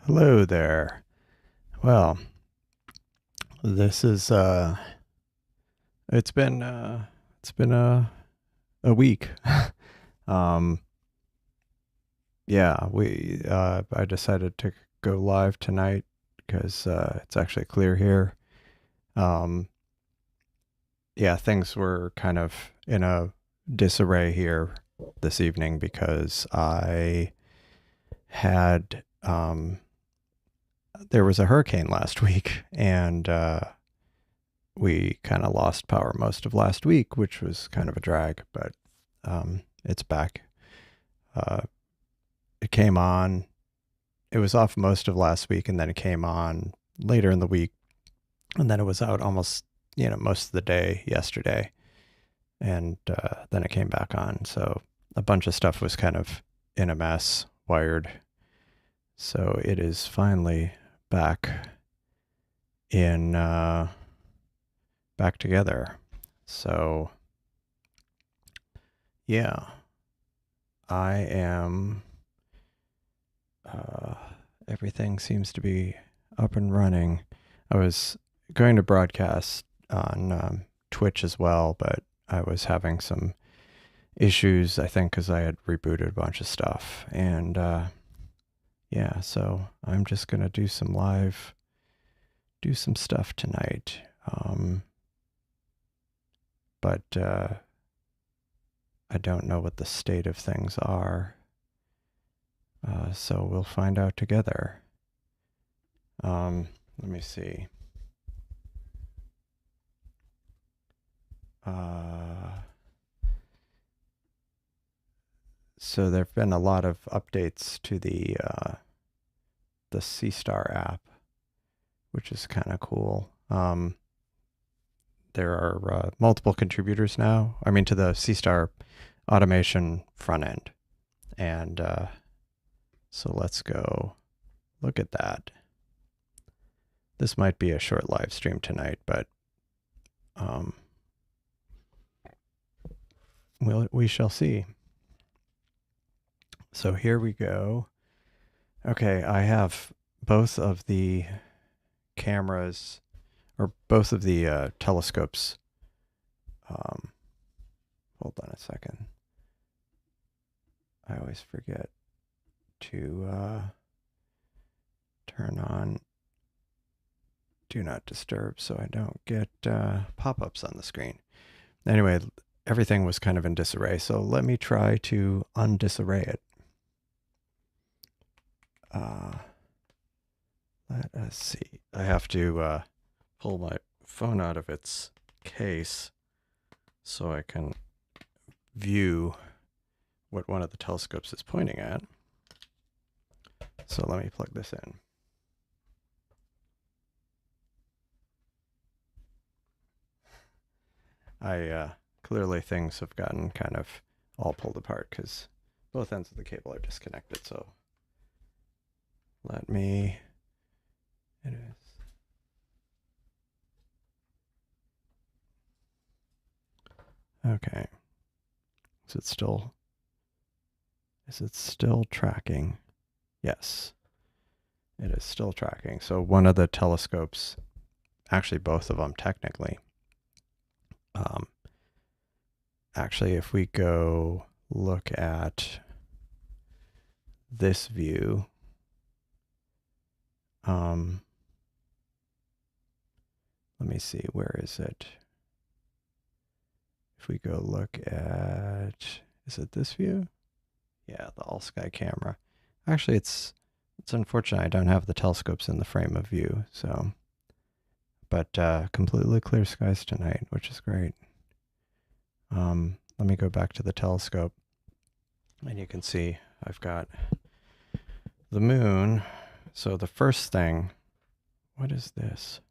Hello there. Well, this is it's been a week. um yeah, we I decided to go live tonight because it's actually clear here. Um yeah, things were kind of in a disarray here this evening because I had there was a hurricane last week, and we kind of lost power most of last week, which was kind of a drag, but it's back. Uh, it came on. It was off most of last week, and then it came on later in the week, and then it was out almost, most of the day yesterday, and then it came back on. So a bunch of stuff was kind of in a mess, wired. So it is finally back in back together. So yeah, I am. Uh, Everything seems to be up and running. I was going to broadcast on Twitch as well, but I was having some issues, I think, because I had rebooted a bunch of stuff. And yeah, so I'm just going to do some stuff tonight. But I don't know what the state of things are. So we'll find out together. Let me see. So there have been a lot of updates to the Seestar app, which is kind of cool. There are multiple contributors now. I mean, to the Seestar automation front end, and so let's go look at that. This might be a short live stream tonight, but we shall see. So here we go. Okay, I have both of the cameras, or both of the telescopes. Hold on a second. I always forget to turn on Do Not Disturb so I don't get pop-ups on the screen. Anyway, everything was kind of in disarray, so let me try to undisarray it. Let us see. I have to pull my phone out of its case so I can view what one of the telescopes is pointing at. So let me plug this in. Clearly things have gotten kind of all pulled apart because both ends of the cable are disconnected. So let me. It is. Okay. Is it still? Is it still tracking? Yes, it is still tracking. So one of the telescopes, actually both of them technically. Actually, if we go look at this view, let me see, where is it? If we go look at, is it this view? Yeah, the all sky camera. Actually, it's unfortunate I don't have the telescopes in the frame of view, so, but completely clear skies tonight, which is great. Let me go back to the telescope, and you can see I've got the moon. So the first thing, what is this?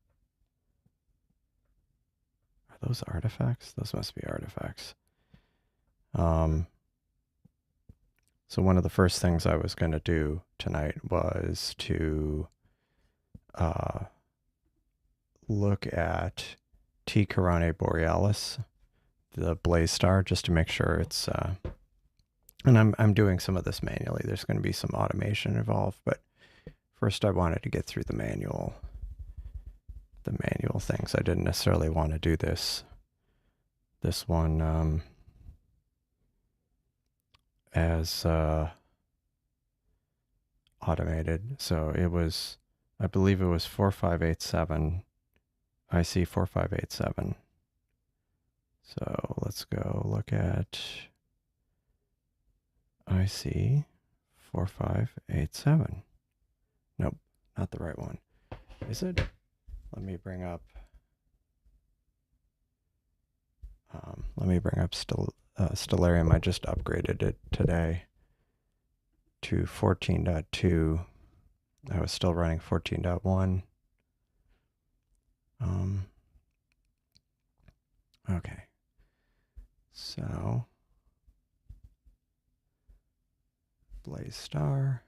Are those artifacts? Those must be artifacts. So one of the first things I was going to do tonight was to look at T Coronae Borealis, the blaze star, just to make sure it's and I'm doing some of this manually. There's going to be some automation involved, but first I wanted to get through the manual things. I didn't necessarily want to do this one as automated. So it was, I believe it was 4587, IC 4587. So let's go look at IC 4587. Nope, not the right one. Is it? Let me bring up Stellarium. I just upgraded it today to 14.2. I was still running 14.1. Okay. So Blaze Star.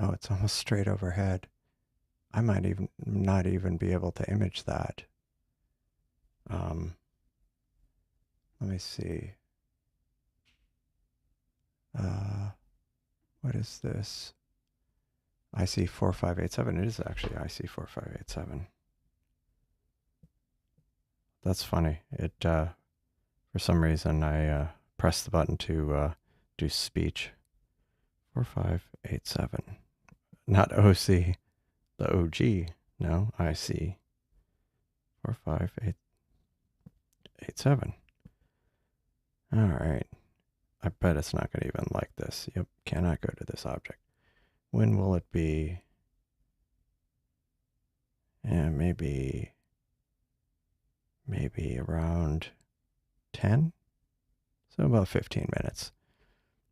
Oh, it's almost straight overhead. I might even not even be able to image that. Let me see. What is this? IC 4587. It is actually IC 4587. That's funny. It for some reason I pressed the button to do speech. 4587. Not OC. The OG. No, IC 45887. All right. I bet it's not going to even like this. Yep, cannot go to this object. When will it be? Yeah, maybe around 10? So about 15 minutes.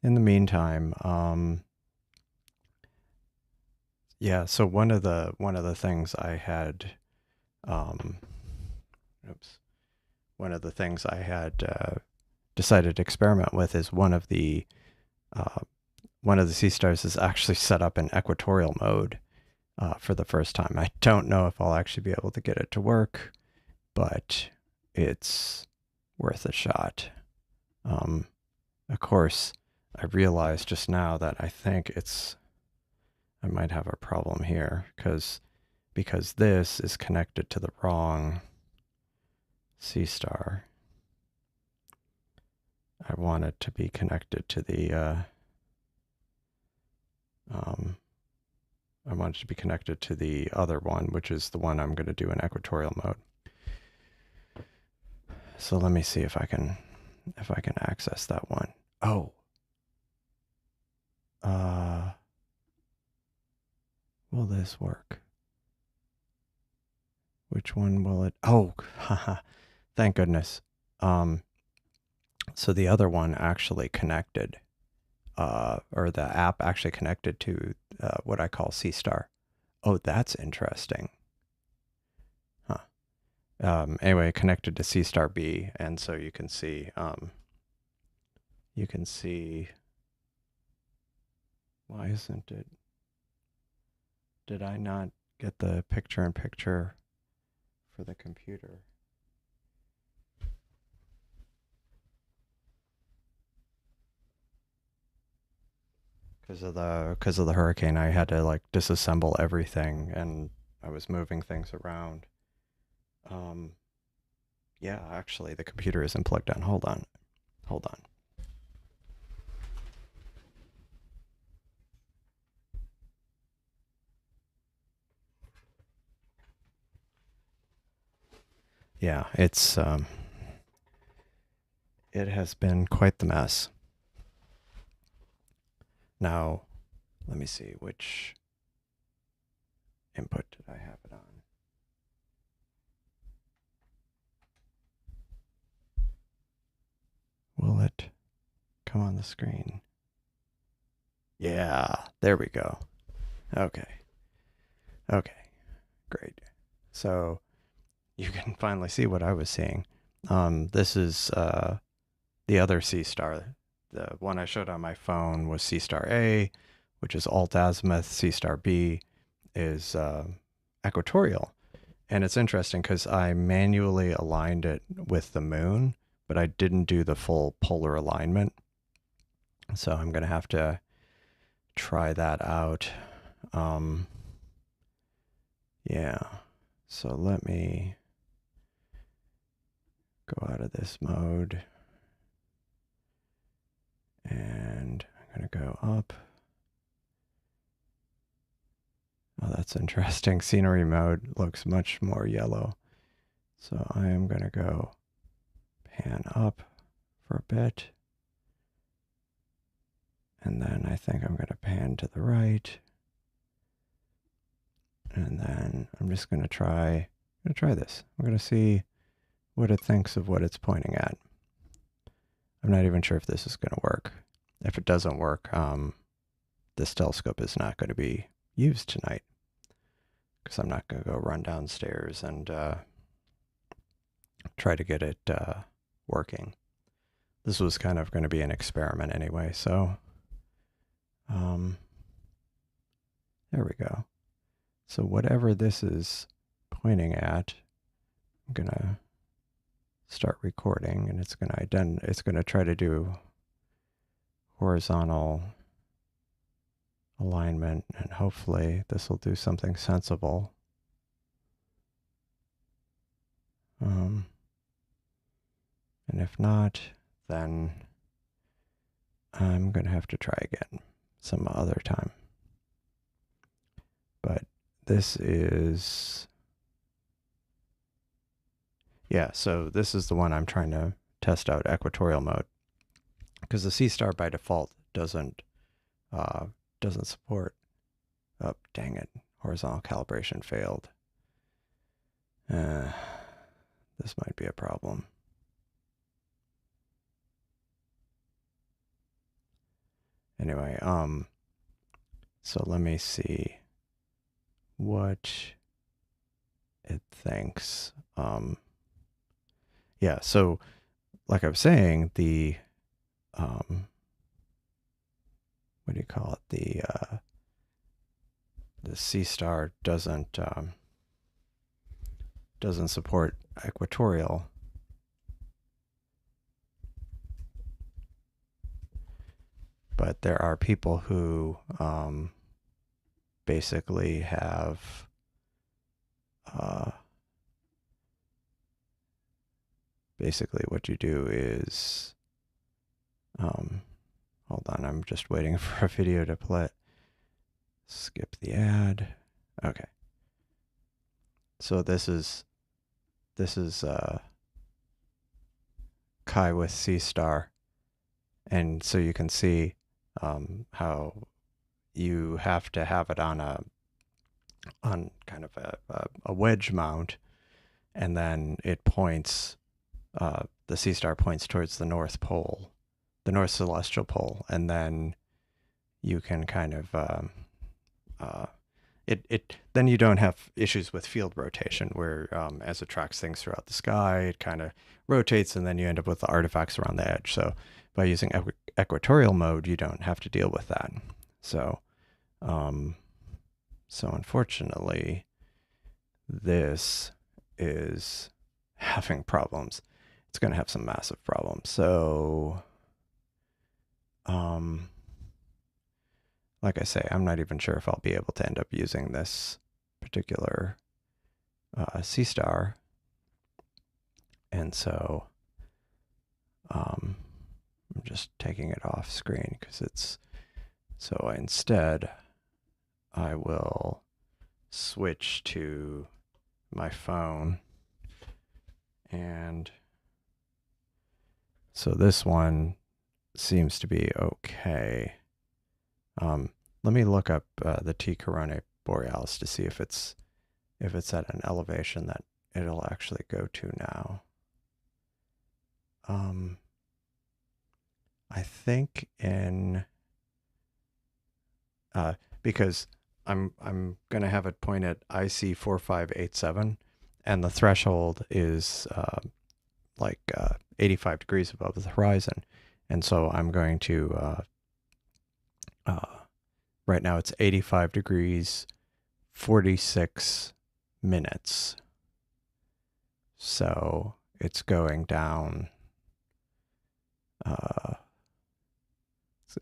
In the meantime, yeah, so one of the things I had one of the things I had decided to experiment with is one of the Seestars is actually set up in equatorial mode for the first time. I don't know if I'll actually be able to get it to work, but it's worth a shot. Of course, I realized just now that I think I might have a problem here because this is connected to the wrong Seestar. I want it to be connected to the other one, which is the one I'm going to do in equatorial mode. So let me see if I can access that one. Oh. Will this work? Which one will it? Oh, haha. Thank goodness. So the other one actually connected, or the app actually connected to what I call Seestar. Oh, that's interesting. Huh. Anyway, connected to Seestar B, and so you can see, why isn't it? Did I not get the picture-in-picture for the computer? Because of the hurricane, I had to like disassemble everything, and I was moving things around. Yeah, actually, the computer isn't plugged in. Hold on. Yeah, it's it has been quite the mess. Now, let me see, which input did I have it on? Will it come on the screen? Yeah, there we go. Okay, great. So you can finally see what I was seeing. This is the other Seestar. The one I showed on my phone was Seestar A, which is alt azimuth. Seestar B is equatorial. And it's interesting because I manually aligned it with the moon, but I didn't do the full polar alignment. So I'm going to have to try that out. Yeah, so let me go out of this mode, and I'm going to go up. Oh, that's interesting. Scenery mode looks much more yellow. So I am going to go pan up for a bit. And then I think I'm going to pan to the right. And then I'm just going to try this. I'm going to see what it thinks of what it's pointing at. I'm not even sure if this is going to work. If it doesn't work, this telescope is not going to be used tonight, because I'm not going to go run downstairs and try to get it working. This was kind of going to be an experiment anyway, so there we go. So whatever this is pointing at, I'm going to start recording, and it's going to try to do horizontal alignment, and hopefully this will do something sensible. And if not, then I'm going to have to try again some other time. But this is, yeah, so this is the one I'm trying to test out, equatorial mode, because the Seestar by default doesn't support. Oh, dang it. Horizontal calibration failed. This might be a problem. Anyway, so let me see what it thinks. Yeah, so like I was saying, the what do you call it? The Seestar doesn't support equatorial. But there are people who basically have basically what you do is hold on, I'm just waiting for a video to play. Skip the ad. Okay. So this is Kai with Seestar, and so you can see how you have to have it on kind of a wedge mount, and then it points. The Seestar points towards the North Pole, the North Celestial Pole, and then you can kind of then you don't have issues with field rotation, where as it tracks things throughout the sky, it kind of rotates, and then you end up with the artifacts around the edge. So by using equatorial mode, you don't have to deal with that. So so unfortunately, this is having problems. It's going to have some massive problems. So like I say, I'm not even sure if I'll be able to end up using this particular Seestar. And so I'm just taking it off screen because it's, so instead I will switch to my phone. And so this one seems to be okay. Let me look up the T Coronae Borealis to see if it's at an elevation that it'll actually go to now. I think in because I'm gonna have it point at IC 4587, and the threshold is like 85 degrees above the horizon, and so I'm going to right now it's 85 degrees 46 minutes, so it's going down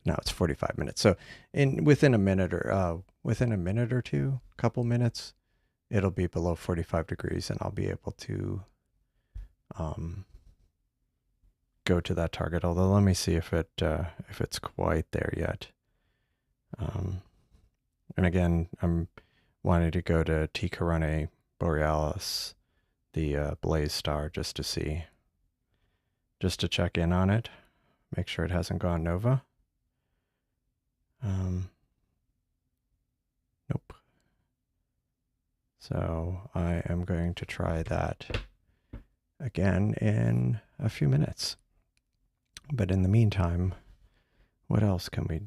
now it's 45 minutes. So within a minute or two, couple minutes, it'll be below 45 degrees and I'll be able to go to that target. Although let me see if it's quite there yet. And again, I'm wanting to go to T Carinae Borealis, the blaze star, just to check in on it, make sure it hasn't gone nova. Nope. So I am going to try that again in a few minutes. But in the meantime, what else can we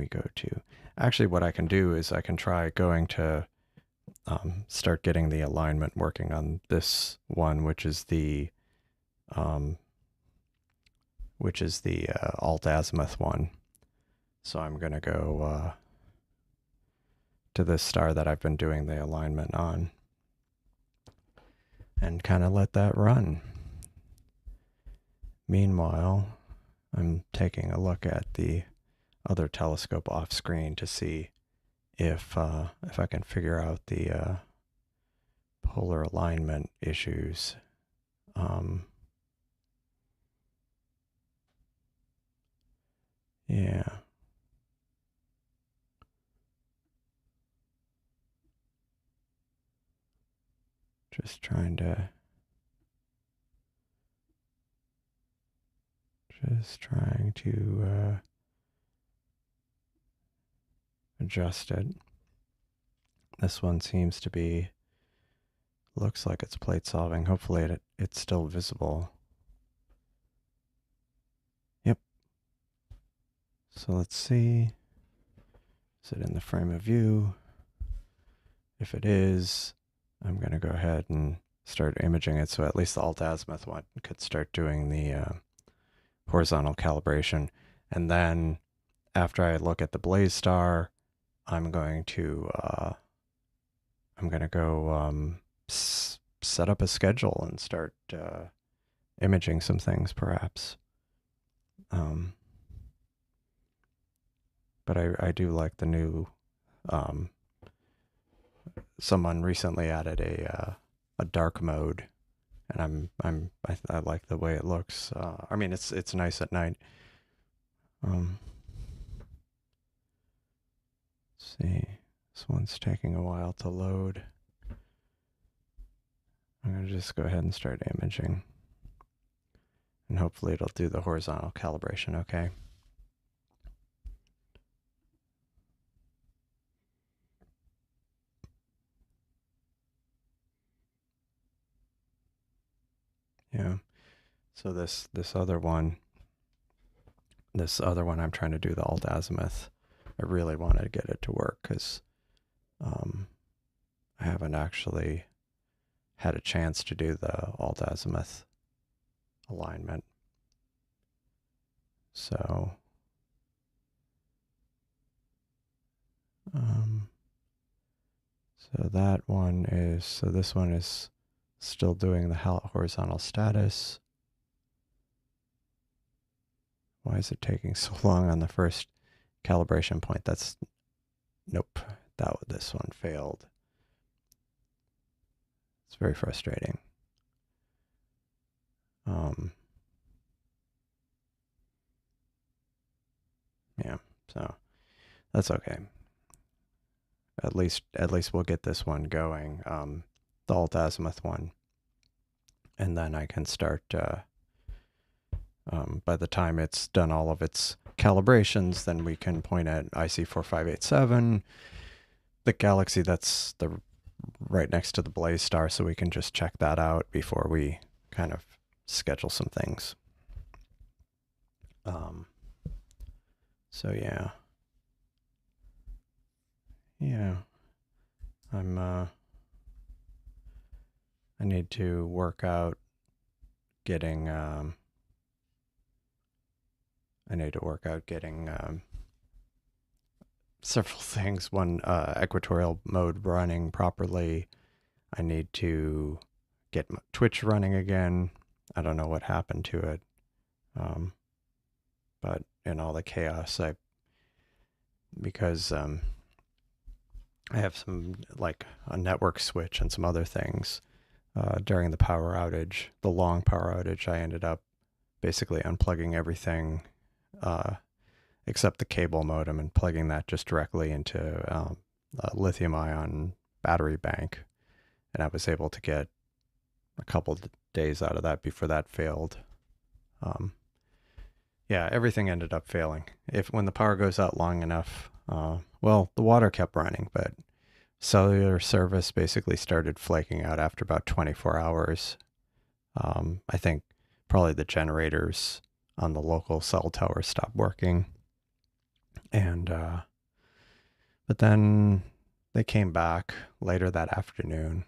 go to? Actually, what I can do is I can try going to start getting the alignment working on this one, which is the alt azimuth one. So I'm going to go to this star that I've been doing the alignment on and kind of let that run. Meanwhile, I'm taking a look at the other telescope off screen to see if I can figure out the polar alignment issues. Yeah. Just trying to adjust it. This one seems to be, looks like it's plate solving. Hopefully it's still visible. Yep. So let's see. Is it in the frame of view? If it is, I'm going to go ahead and start imaging it so at least the alt azimuth one could start doing the horizontal calibration. And then after I look at the blaze star, I'm going to go set up a schedule and start imaging some things, perhaps. But I do like the new. Someone recently added a dark mode, and I like the way it looks. I mean, it's nice at night. Let's see, this one's taking a while to load. I'm gonna just go ahead and start imaging, and hopefully it'll do the horizontal calibration okay. Yeah. So this other one I'm trying to do the alt azimuth. I really wanted to get it to work because I haven't actually had a chance to do the alt azimuth alignment. So so this one is still doing the horizontal status. Why is it taking so long on the first calibration point? Nope, this one failed. It's very frustrating. Yeah, so that's okay. At least we'll get this one going, the alt azimuth one, and then I can start. By the time it's done all of its calibrations, then we can point at IC4587, the galaxy that's right next to the blaze star, so we can just check that out before we kind of schedule some things. So yeah. I need to work out getting several things. One, equatorial mode running properly. I need to get Twitch running again. I don't know what happened to it. But in all the chaos. Because I have some, like, a network switch and some other things. During the power outage, the long power outage, I ended up basically unplugging everything except the cable modem and plugging that just directly into a lithium ion battery bank. And I was able to get a couple days out of that before that failed. Yeah, everything ended up failing. When the power goes out long enough, well, the water kept running, but cellular service basically started flaking out after about 24 hours. I think probably the generators on the local cell tower stopped working. And, but then they came back later that afternoon.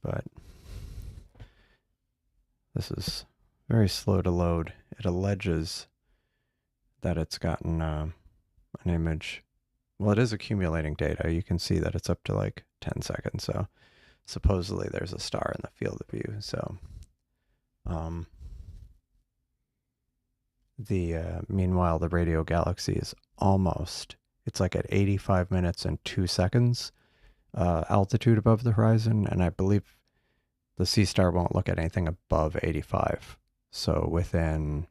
But this is very slow to load. It alleges that it's gotten an image. Well, it is accumulating data. You can see that it's up to like 10 seconds. So supposedly there's a star in the field of view. So meanwhile, the radio galaxy is it's like at 85 minutes and 2 seconds altitude above the horizon. And I believe the Seestar won't look at anything above 85. So within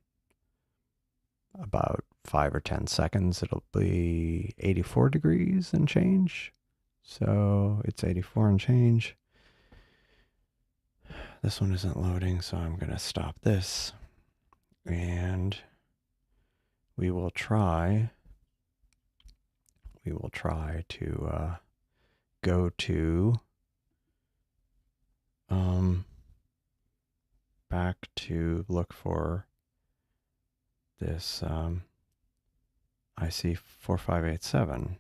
about 5 or 10 seconds, it'll be 84 degrees and change. So it's 84 and change. This one isn't loading, so I'm going to stop this. And we will try to go to back to look for this IC 4587.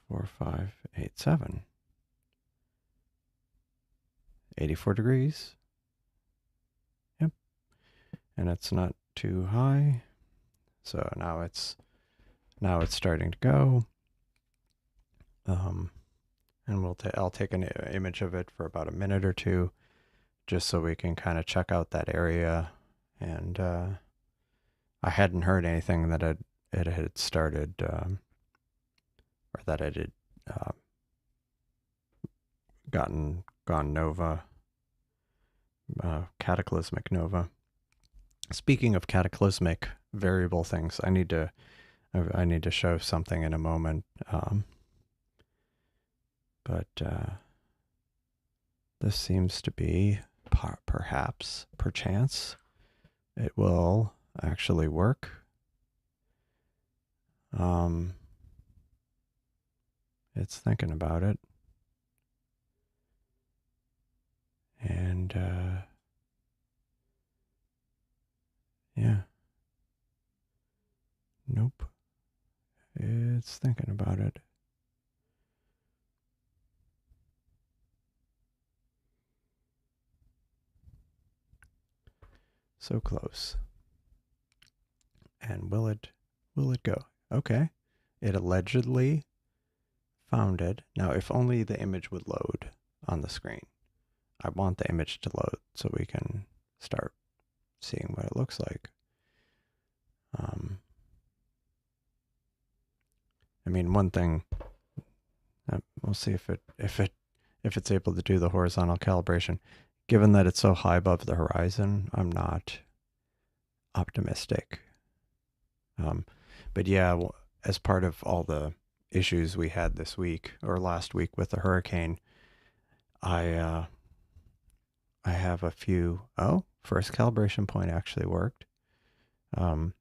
4587. 84 degrees. Yep. And it's not too high. So now it's starting to go. And I'll take an image of it for about a minute or two, just so we can kind of check out that area. And I hadn't heard anything that it had started, or that it had gone nova, cataclysmic nova. Speaking of cataclysmic variable things, I need to show something in a moment. But this seems to be perchance, it will actually work. It's thinking about it. And yeah. Nope. It's thinking about it. So close. And will it go? Okay. It allegedly found it. Now, if only the image would load on the screen. I want the image to load so we can start seeing what it looks like. I mean, one thing, we'll see if it's able to do the horizontal calibration. Given that it's so high above the horizon, I'm not optimistic. But yeah, as part of all the issues we had this week or last week with the hurricane, I have a few. Oh, first calibration point actually worked. I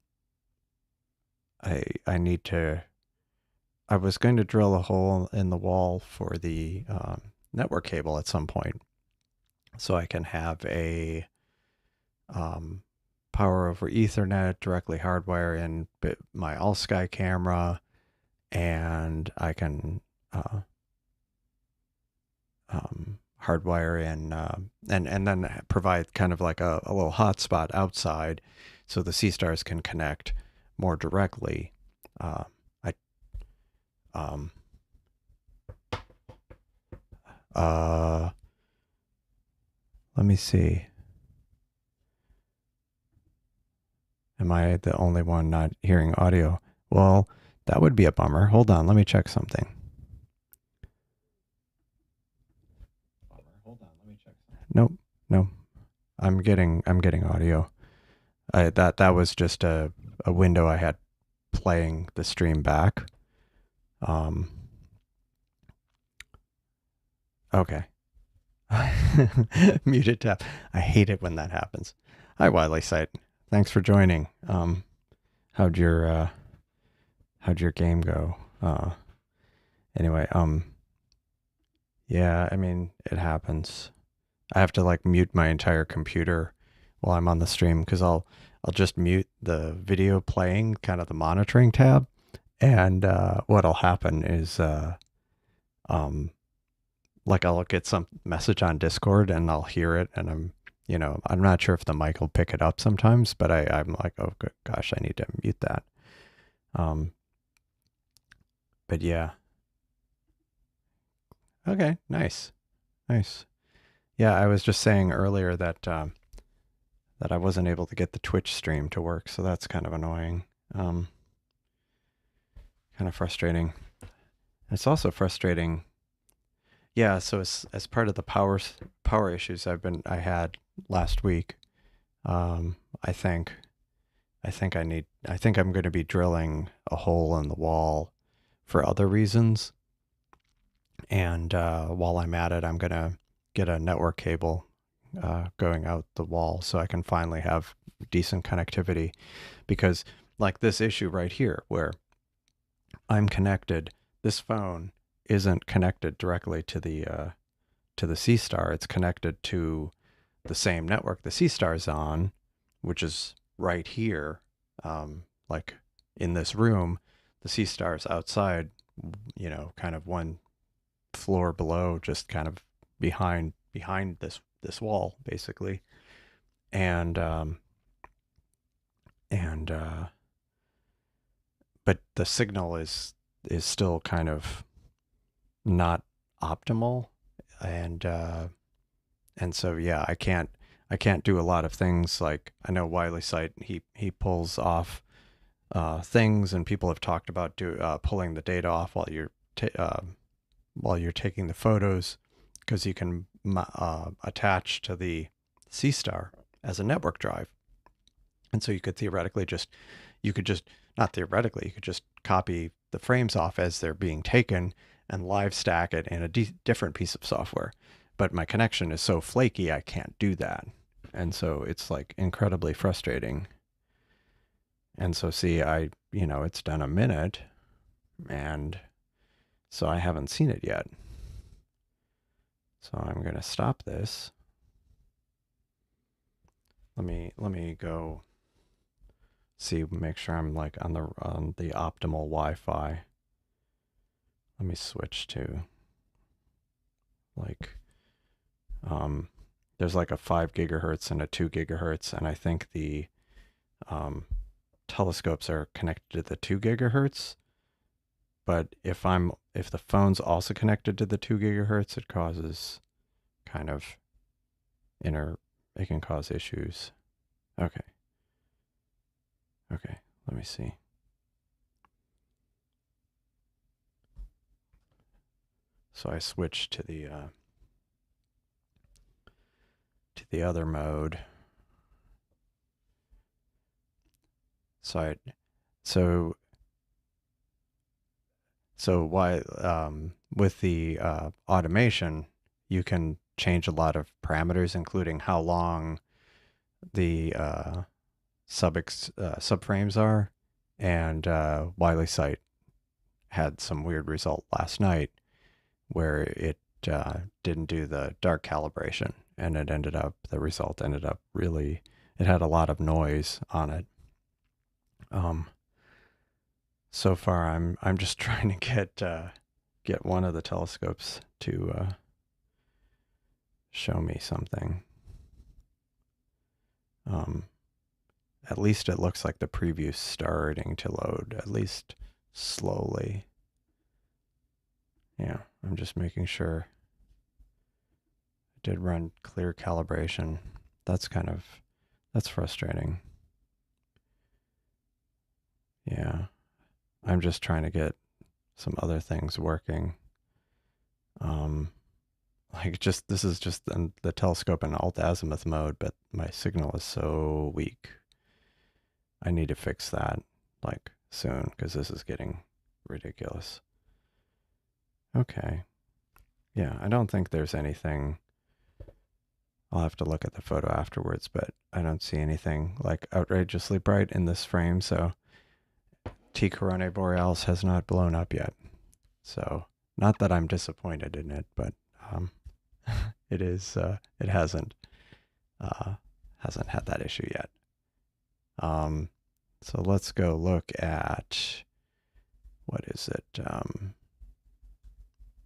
was going to drill a hole in the wall for the network cable at some point, so I can have a power over Ethernet directly hardwire in my all sky camera, and I can hardwire in and then provide kind of like a little hotspot outside, so the Seestars can connect more directly. Let me see. Am I the only one not hearing audio? Well, that would be a bummer. Hold on, let me check something. Nope, no. I'm getting audio. That was just a window I had playing the stream back. Um, okay. Muted tab. I hate it when that happens. Hi, Wiley Sight. Thanks for joining. How'd your game go? Anyway, yeah, I mean, it happens. I have to like mute my entire computer while I'm on the stream because I'll just mute the video playing, kind of the monitoring tab, and what'll happen is um like I'll get some message on Discord and I'll hear it and I'm not sure if the mic will pick it up sometimes, but I'm like, oh gosh, I need to mute that. Um, but yeah. Okay, nice. Nice. Yeah, I was just saying earlier that that I wasn't able to get the Twitch stream to work, so that's kind of annoying. Um, Kind of frustrating. It's also frustrating. Yeah, so as part of the power issues I had last week, I think I think I'm going to be drilling a hole in the wall for other reasons. And while I'm at it, I'm going to get a network cable going out the wall so I can finally have decent connectivity. Because, like this issue right here, where I'm connected, this phone isn't connected directly to the Seestar. It's connected to the same network the Seestar's on, which is right here, like in this room. The Seestar's outside, kind of one floor below, just kind of behind this wall, basically. And and but the signal is still kind of not optimal, and so yeah, I can't do a lot of things. Like I know Wiley Sight, he pulls off things, and people have talked about pulling the data off while you're taking the photos, because you can attach to the Seestar as a network drive. And so you could not theoretically, you could just copy the frames off as they're being taken and live stack it in a different piece of software. But my connection is so flaky, I can't do that. And so it's like incredibly frustrating. And so see, it's done a minute, and so I haven't seen it yet. So I'm going to stop this. Let me go see, make sure I'm like on the optimal Wi-Fi. Let me switch to like there's like a 5 gigahertz and a 2 gigahertz, and I think the telescopes are connected to the 2 gigahertz. But if the phone's also connected to the 2 gigahertz, it causes kind of it can cause issues. Okay. Okay, let me see. So I switched to the other mode. So why with the automation, you can change a lot of parameters, including how long the subframes are. And Wiley Sight had some weird result last night where it didn't do the dark calibration, and the result ended up really, it had a lot of noise on it. So far I'm just trying to get one of the telescopes to show me something. At least it looks like the preview's starting to load, at least slowly. Yeah, I'm just making sure. I did run clear calibration. That's frustrating. Yeah, I'm just trying to get some other things working. Um, like just this is just the telescope in alt azimuth mode, but my signal is so weak. I need to fix that like soon because this is getting ridiculous. Okay. Yeah, I don't think there's anything. I'll have to look at the photo afterwards, but I don't see anything like outrageously bright in this frame, so T Coronae Borealis has not blown up yet. So, not that I'm disappointed in it, but it is it uh, hasn't had that issue yet. So let's go look at what is it?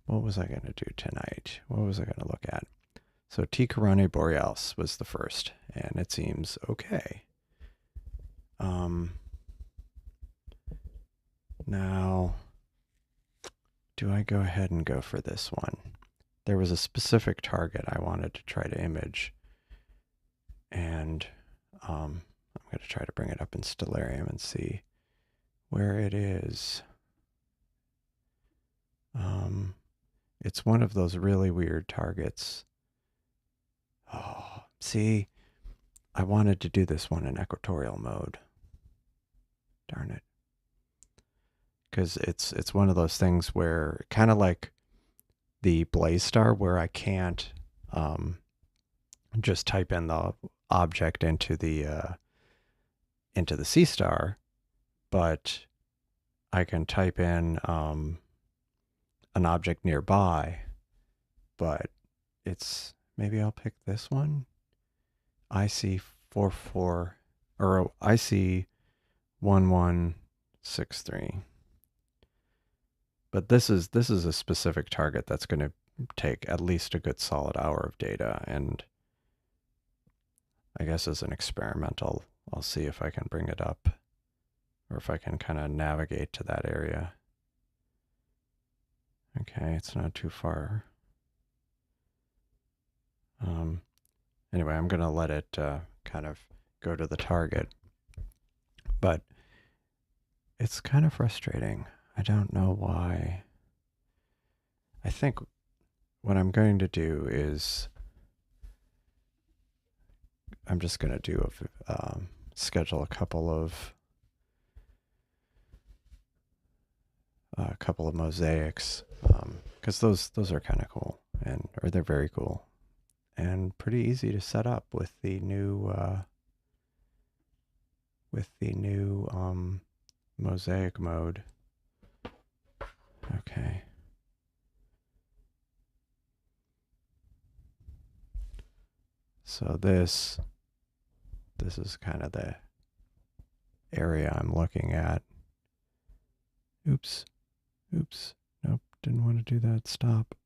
What was I going to do tonight? What was I going to look at? So T Coronae Borealis was the first, and it seems okay. Now, do I go ahead and go for this one? There was a specific target I wanted to try to image, and I'm going to try to bring it up in Stellarium and see where it is. It's one of those really weird targets. Oh, see, I wanted to do this one in equatorial mode. Darn it. Because it's one of those things where, kind of like the Blaze Star, where I can't just type in the object into the Seestar, but I can type in an object nearby. But it's, maybe I'll pick this one. IC44 or IC1163. But this is a specific target that's going to take at least a good solid hour of data, and I guess as an experimental, I'll see if I can bring it up or if I can kind of navigate to that area. Okay, it's not too far. Anyway, I'm going to let it kind of go to the target. But it's kind of frustrating. I don't know why. I think what I'm going to do is I'm just going to do schedule a couple of mosaics because those are kind of cool, or they're very cool and pretty easy to set up with the new mosaic mode. Okay. So this is kind of the area I'm looking at. Oops. Nope, didn't want to do that. Stop.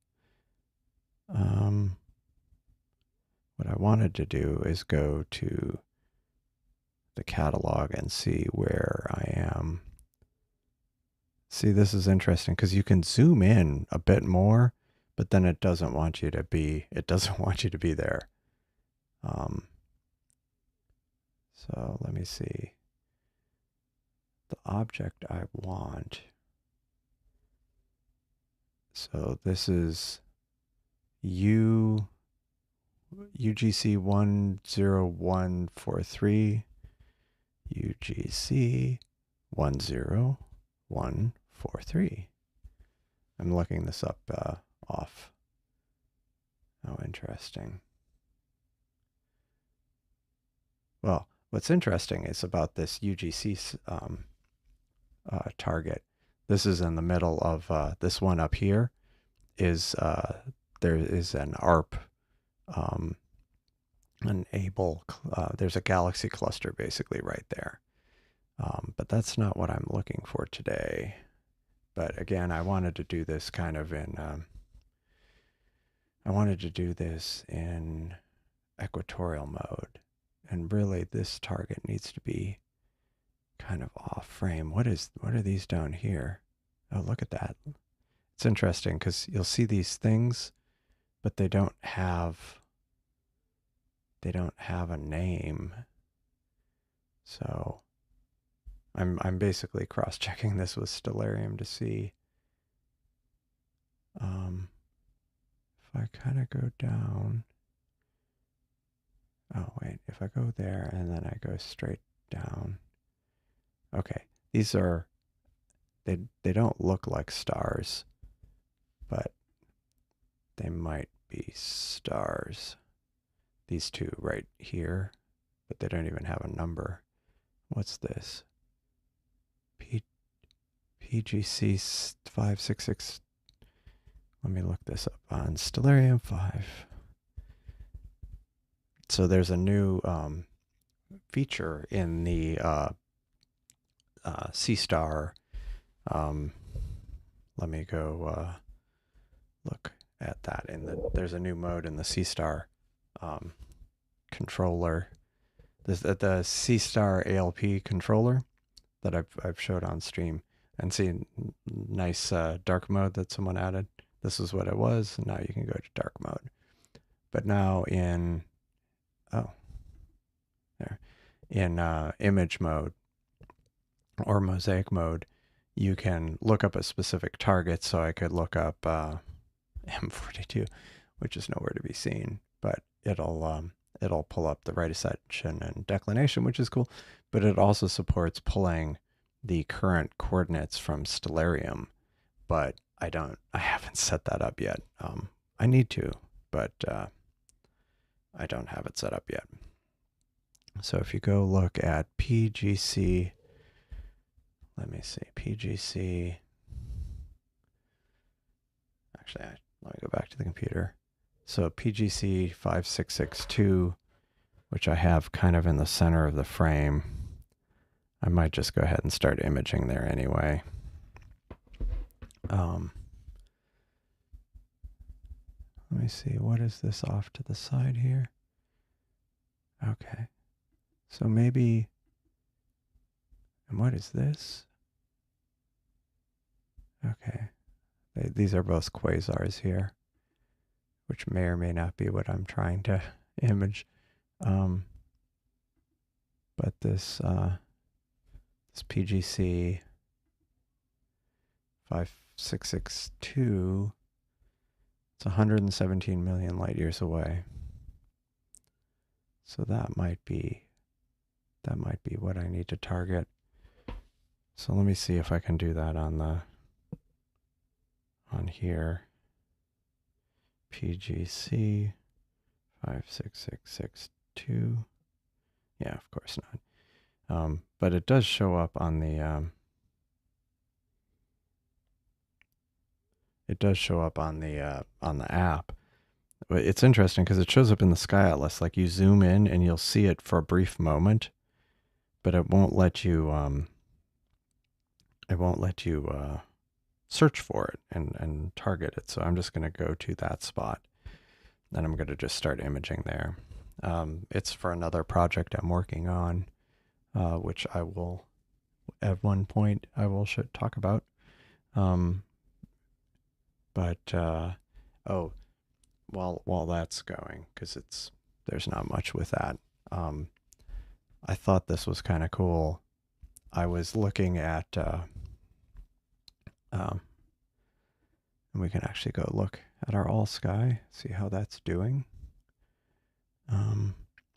What I wanted to do is go to the catalog and see where I am. See, this is interesting because you can zoom in a bit more, but then it doesn't want you to be there. So let me see. The object I want. So this is UGC 10143, UGC 10143. I'm looking this up off. Oh, interesting. Well, what's interesting is about this UGC target. This is in the middle of this one up here. Is there is an ARP, an able. There's a galaxy cluster basically right there. But that's not what I'm looking for today. But again, I wanted to do this kind of in. I wanted to do this in equatorial mode. And really, this target needs to be kind of off frame. What are these down here? Oh, look at that. It's interesting because you'll see these things, but they don't have a name. So I'm basically cross-checking this with Stellarium to see if I kind of go down. Oh wait, if I go there and then I go straight down. Okay, these are they don't look like stars, but they might be stars. These two right here, but they don't even have a number. What's this? PGC 566. Let me look this up on Stellarium 5. So there's a new feature in the Seestar. Let me go look at that. There's a new mode in the Seestar controller. The Seestar ALP controller that I've showed on stream, and see nice dark mode that someone added. This is what it was, and now you can go to dark mode. But now in image mode or mosaic mode, you can look up a specific target. So I could look up M42, which is nowhere to be seen, but it'll pull up the right ascension and declination, which is cool. But it also supports pulling the current coordinates from Stellarium, but I haven't set that up yet. I need to, but I don't have it set up yet. So if you go look at PGC, let me see, PGC, actually, let me go back to the computer. So PGC 5662, which I have kind of in the center of the frame. I might just go ahead and start imaging there anyway. Let me see, what is this off to the side here? Okay, so maybe, and what is this? Okay, these are both quasars here, which may or may not be what I'm trying to image. But this PGC 5662, it's 117 million light years away. So that might be what I need to target. So let me see if I can do that on here. PGC 56662. Yeah, of course not. But it does show up on the on the app. It's interesting because it shows up in the Sky Atlas. Like you zoom in and you'll see it for a brief moment, but it won't let you search for it and target it. So I'm just going to go to that spot, and I'm going to just start imaging there. It's for another project I'm working on, which I will at one point should talk about. While that's going, because there's not much with that. I thought this was kind of cool. I was looking at, and we can actually go look at our all sky, see how that's doing.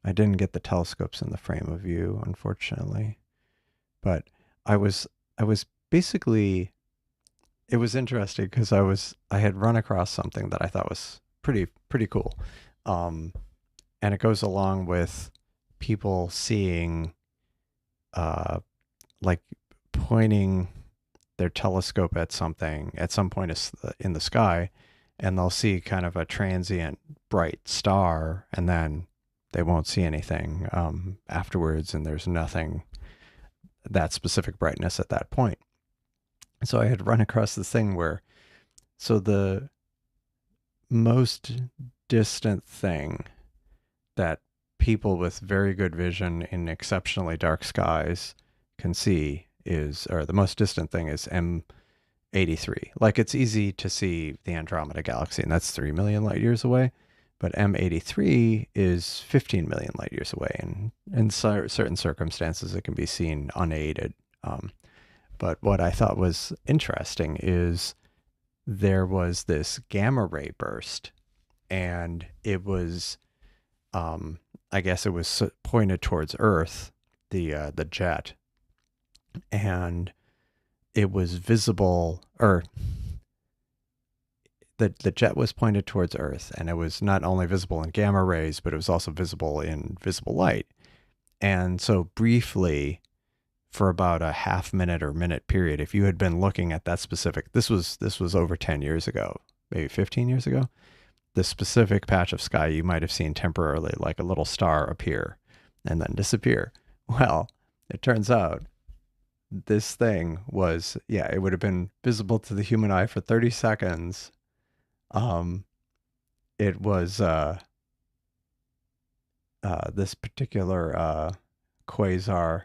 I didn't get the telescopes in the frame of view, unfortunately, but I was basically, it was interesting because I had run across something that I thought was pretty cool. And it goes along with people seeing, like pointing their telescope at something at some point in the sky, and they'll see kind of a transient bright star, and then they won't see anything afterwards, and there's nothing that specific brightness at that point. So I had run across this thing where, so the most distant thing that people with very good vision in exceptionally dark skies can see is, or the most distant thing is M83. Like it's easy to see the Andromeda galaxy, and that's 3 million light years away. But M83 is 15 million light years away. And in certain circumstances, it can be seen unaided But what I thought was interesting is there was this gamma ray burst, and it was, I guess it was pointed towards Earth, the jet, and it was visible, or the jet was pointed towards Earth, and it was not only visible in gamma rays, but it was also visible in visible light. And so briefly, for about a half minute or minute period, if you had been looking at that specific, this was over 10 years ago, maybe 15 years ago, the specific patch of sky, you might have seen temporarily like a little star appear and then disappear. Well, it turns out this thing was, yeah, it would have been visible to the human eye for 30 seconds. It was this particular quasar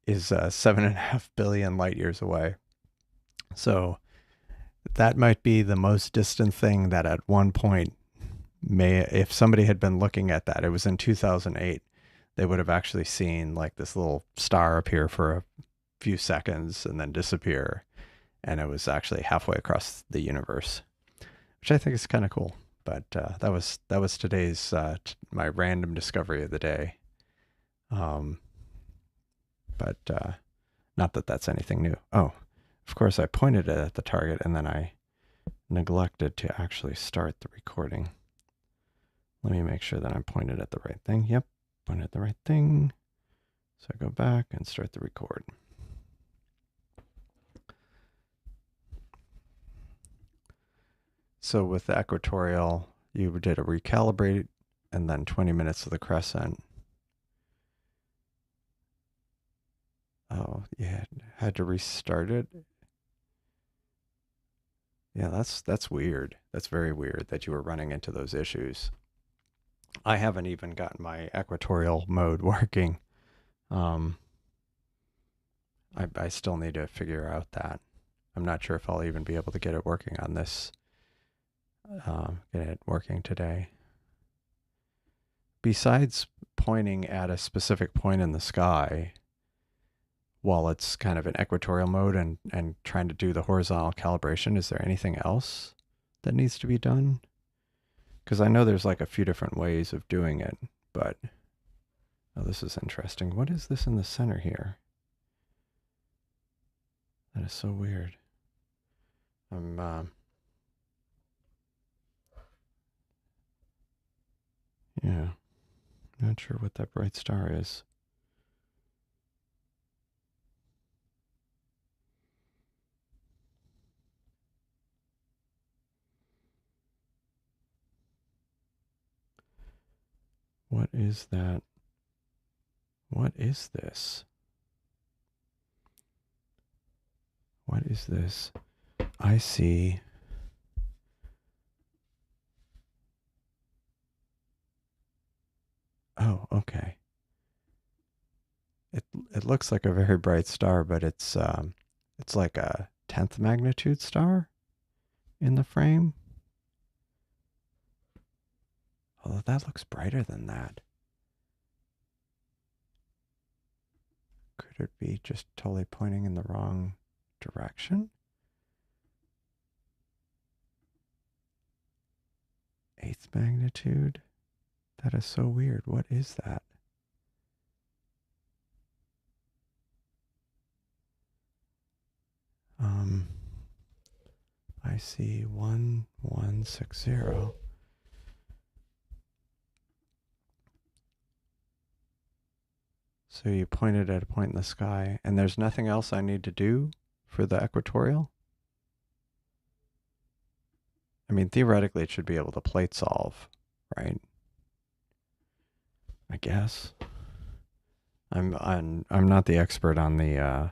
is 7.5 billion light years away. So that might be the most distant thing that at one point may, if somebody had been looking at that, it was in 2008, they would have actually seen like this little star appear for a few seconds and then disappear. And it was actually halfway across the universe, which I think is kind of cool. But that was today's my random discovery of the day. But not that that's anything new. Oh, of course, I pointed it at the target and then I neglected to actually start the recording. Let me make sure that I'm pointed at the right thing. Yep, pointed at the right thing. So I go back and start the record. So with the equatorial, you did a recalibrate and then 20 minutes of the crescent. Oh, yeah, had to restart it. Yeah, that's weird. That's very weird that you were running into those issues. I haven't even gotten my equatorial mode working. I still need to figure out that. I'm not sure if I'll even be able to get it working on this. Get it working today. Besides pointing at a specific point in the sky, while it's kind of in equatorial mode and trying to do the horizontal calibration, is there anything else that needs to be done? Because I know there's like a few different ways of doing it, but oh, this is interesting. What is this in the center here? That is so weird. I'm yeah, not sure what that bright star is. What is that? What is this? What is this? I see. Oh, okay. It looks like a very bright star, but it's like a 10th magnitude star in the frame. Although that looks brighter than that. Could it be just totally pointing in the wrong direction? 8th magnitude? That is so weird. What is that? I see 1160. So you pointed at a point in the sky, and there's nothing else I need to do for the equatorial? I mean, theoretically, it should be able to plate solve, right? I guess. I'm not the expert on the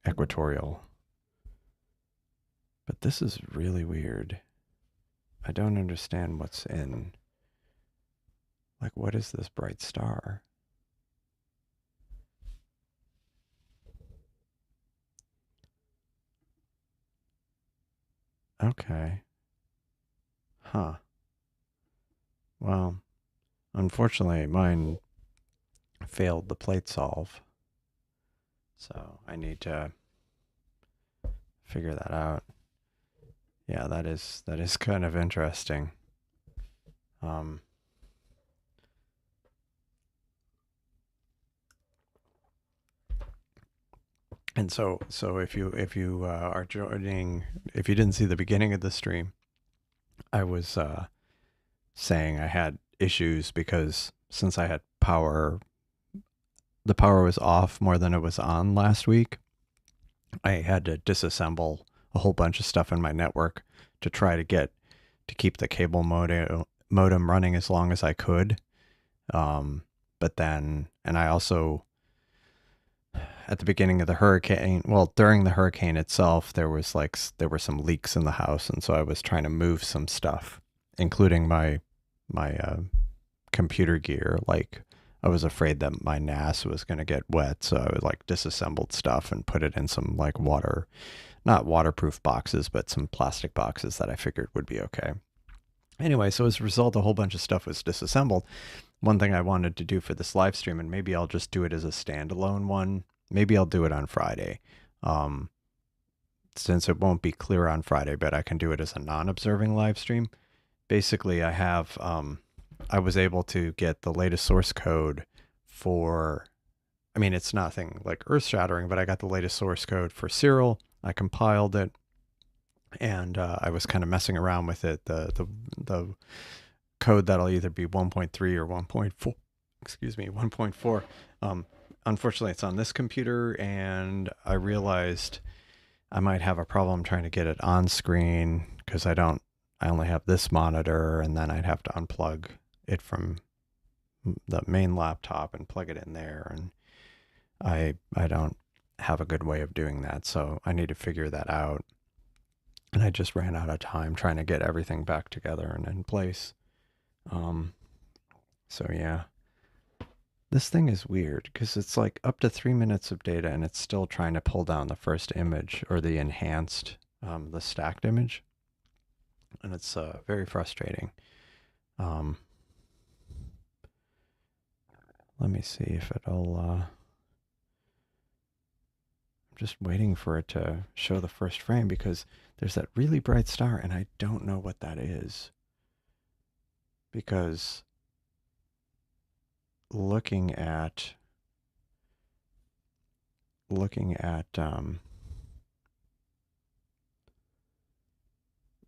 equatorial, but this is really weird. I don't understand what's in. Like, what is this bright star? Okay. Huh. Well, unfortunately, mine failed the plate solve. So I need to figure that out. Yeah, that is kind of interesting. Um, and so if you are joining, if you didn't see the beginning of the stream, I was saying I had issues because since I had power, the power was off more than it was on last week. I had to disassemble a whole bunch of stuff in my network to try to keep the cable modem running as long as I could. But then, and I also, at the beginning of the hurricane, well, during the hurricane itself, there were some leaks in the house, and so I was trying to move some stuff, including my computer gear. Like I was afraid that my NAS was going to get wet, so I was like disassembled stuff and put it in some like not waterproof boxes, but some plastic boxes that I figured would be okay. Anyway, so as a result, a whole bunch of stuff was disassembled. One thing I wanted to do for this live stream, and maybe I'll just do it as a standalone one. Maybe I'll do it on Friday. Um, since it won't be clear on Friday, but I can do it as a non-observing live stream. Basically, I was able to get the latest source code for, I mean, it's nothing like earth shattering, but I got the latest source code for Siril. I compiled it, and I was kind of messing around with it. The code that'll either be 1.3 or 1.4, excuse me, 1.4. Unfortunately, it's on this computer, and I realized I might have a problem trying to get it on screen because I only have this monitor, and then I'd have to unplug it from the main laptop and plug it in there, and I don't have a good way of doing that, so I need to figure that out. And I just ran out of time trying to get everything back together and in place. So yeah, this thing is weird because it's like up to 3 minutes of data and it's still trying to pull down the first image or the enhanced, the stacked image. And it's very frustrating. Let me see if it'll, I'm just waiting for it to show the first frame because there's that really bright star and I don't know what that is. Because looking at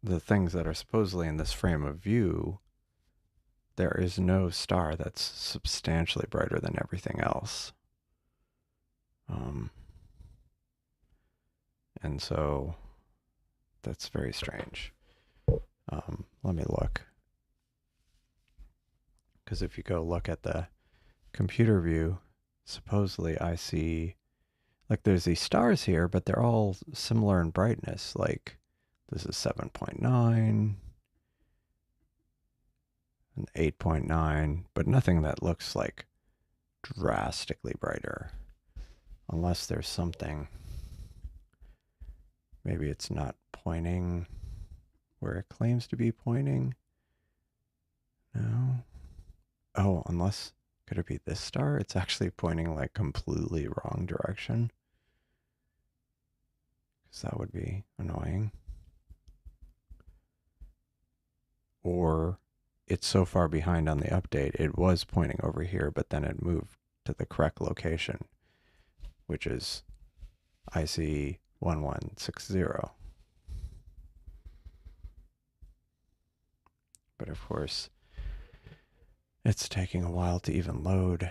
the things that are supposedly in this frame of view, there is no star that's substantially brighter than everything else. And so that's very strange. Let me look. Because if you go look at the computer view, supposedly I see, like there's these stars here, but they're all similar in brightness. Like this is 7.9 and 8.9, but nothing that looks like drastically brighter. Unless there's something, maybe it's not pointing where it claims to be pointing. No. Oh, unless, could it be this star? It's actually pointing like completely wrong direction. Because that would be annoying. Or it's so far behind on the update, it was pointing over here, but then it moved to the correct location, which is IC 1160. But of course, it's taking a while to even load.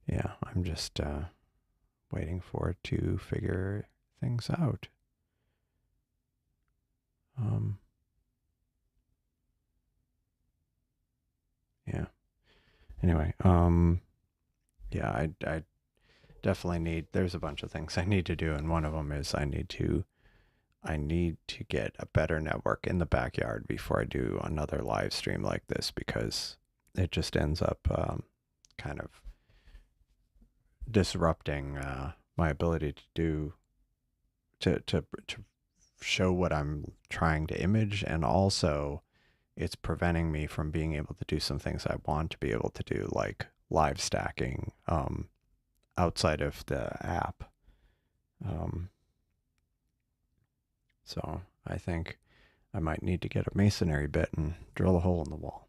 Yeah, I'm just waiting for it to figure things out. Yeah. Anyway, yeah, I definitely need, there's a bunch of things I need to do, and one of them is I need to get a better network in the backyard before I do another live stream like this, because it just ends up kind of disrupting my ability to show what I'm trying to image, and also it's preventing me from being able to do some things I want to be able to do, like live stacking, outside of the app. Um, so I think I might need to get a masonry bit and drill a hole in the wall.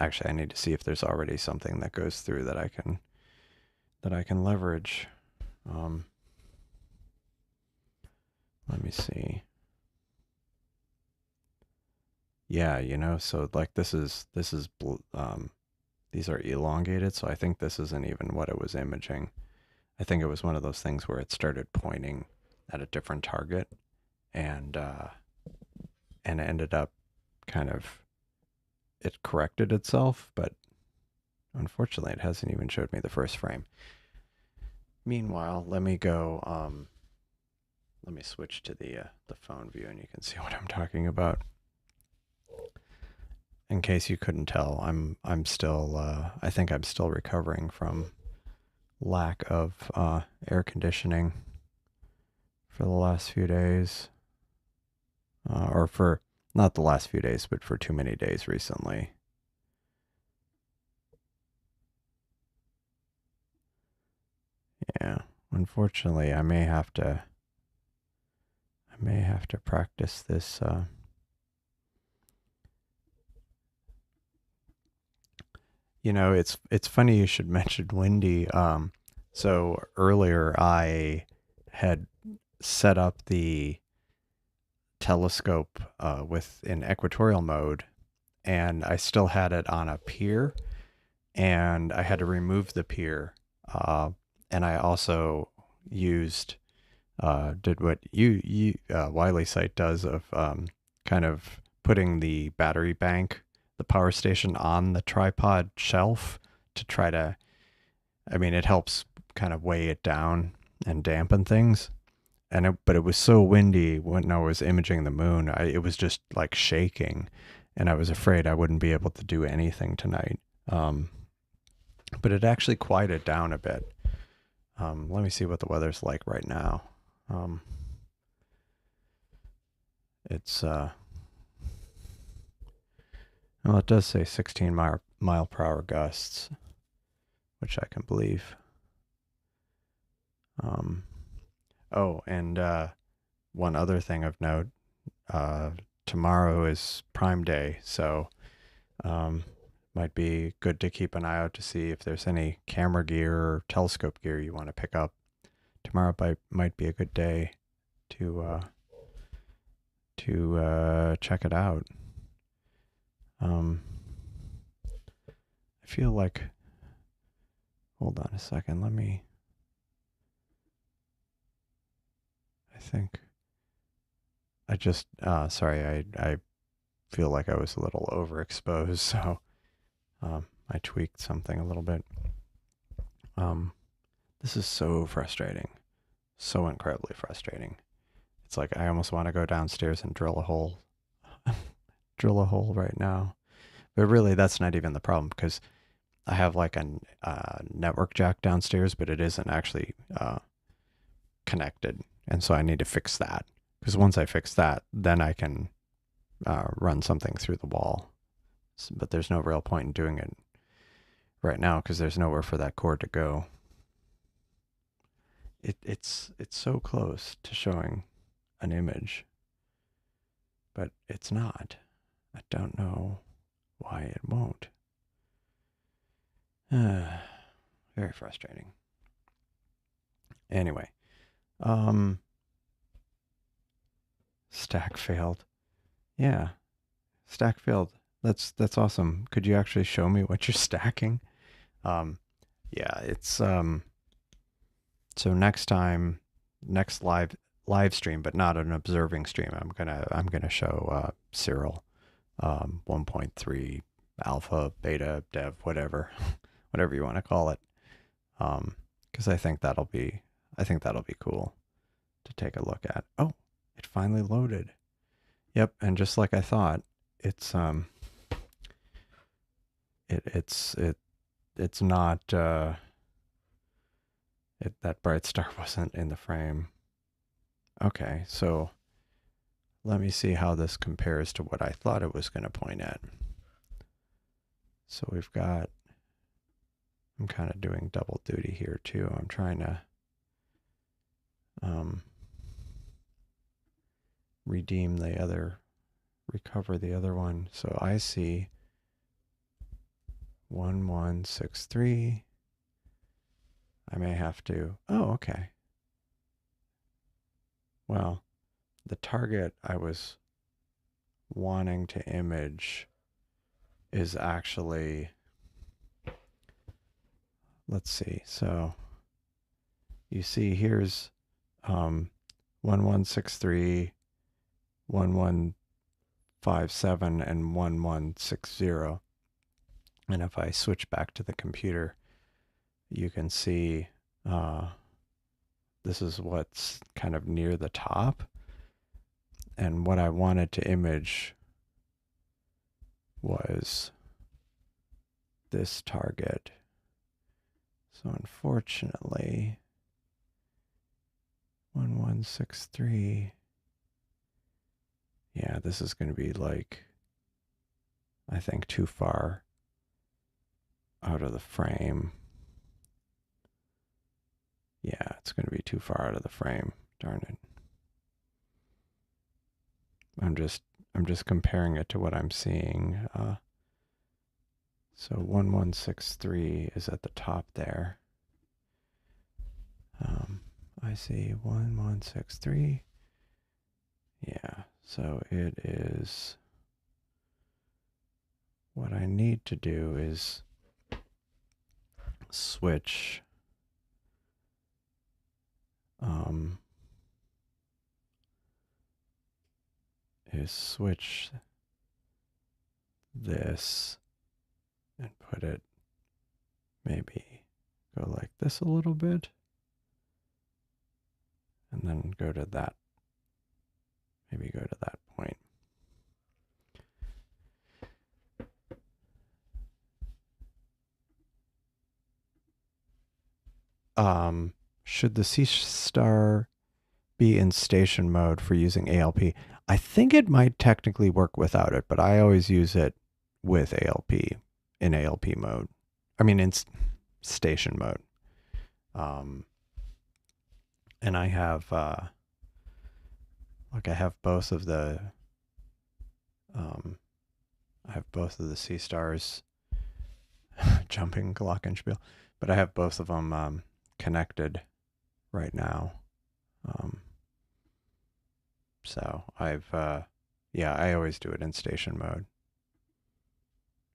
Actually, I need to see if there's already something that goes through that I can leverage. Let me see. Yeah, so like these are elongated, so I think this isn't even what it was imaging. I think it was one of those things where it started pointing at a different target, and it ended up kind of, it corrected itself, but unfortunately it hasn't even showed me the first frame. Meanwhile, let me switch to the phone view and you can see what I'm talking about. In case you couldn't tell, I'm still I think I'm still recovering from lack of air conditioning for the last few days, or for not the last few days, but for too many days recently. Yeah, unfortunately, I may have to practice this. It's funny you should mention windy. So earlier I had set up the telescope with in equatorial mode, and I still had it on a pier, and I had to remove the pier, and I also used did what Wiley Site does of kind of putting the battery bank, the power station, on the tripod shelf to try to. I mean, it helps kind of weigh it down and dampen things. But it was so windy when I was imaging the moon. It was just like shaking, and I was afraid I wouldn't be able to do anything tonight. But it actually quieted down a bit. Let me see what the weather's like right now. It's well, it does say 16 mile per hour gusts, which I can believe. Oh, and one other thing of note, tomorrow is Prime Day, so might be good to keep an eye out to see if there's any camera gear or telescope gear you want to pick up. Tomorrow might be a good day to check it out. I feel like, hold on a second, I think I just, sorry, I feel like I was a little overexposed, so I tweaked something a little bit. This is so frustrating, so incredibly frustrating. It's like I almost want to go downstairs and drill a hole, drill a hole right now. But really, that's not even the problem, because I have like a network jack downstairs, but it isn't actually connected, and so I need to fix that. Because once I fix that, then I can run something through the wall. But there's no real point in doing it right now because there's nowhere for that cord to go. It's so close to showing an image, but it's not. I don't know why it won't. Very frustrating. Anyway, stack failed. Yeah, stack failed. That's awesome. Could you actually show me what you're stacking? Yeah, it's so next live stream, but not an observing stream. I'm gonna show Siril 1.3 alpha, beta, dev, whatever you want to call it. Because I think that'll be cool to take a look at. Oh, it finally loaded. Yep, and just like I thought, it's it's not that bright star wasn't in the frame. Okay, so let me see how this compares to what I thought it was going to point at. So we've got, I'm kind of doing double duty here too. I'm trying to redeem the other, recover the other one. So I see 1163. I may have to, oh, okay. Well, the target I was wanting to image is actually, let's see. So you see here's 1163, 1157, and 1160. And if I switch back to the computer, you can see this is what's kind of near the top. And what I wanted to image was this target. So unfortunately, 1163, yeah, this is going to be like, I think, too far out of the frame. Yeah, it's going to be too far out of the frame. Darn it. I'm just comparing it to what I'm seeing. So 1163 is at the top there. I see 1163. Yeah, so it is, what I need to do is switch this and put it, maybe go like this a little bit, and then go to that, maybe go to that point. Should the Seestar be in station mode for using ALP? I think it might technically work without it, but I always use it with ALP, in ALP mode. I mean, in station mode. And I have, like I have both of the, Seestars jumping glockenspiel, but I have both of them connected right now. So I've, yeah, I always do it in station mode.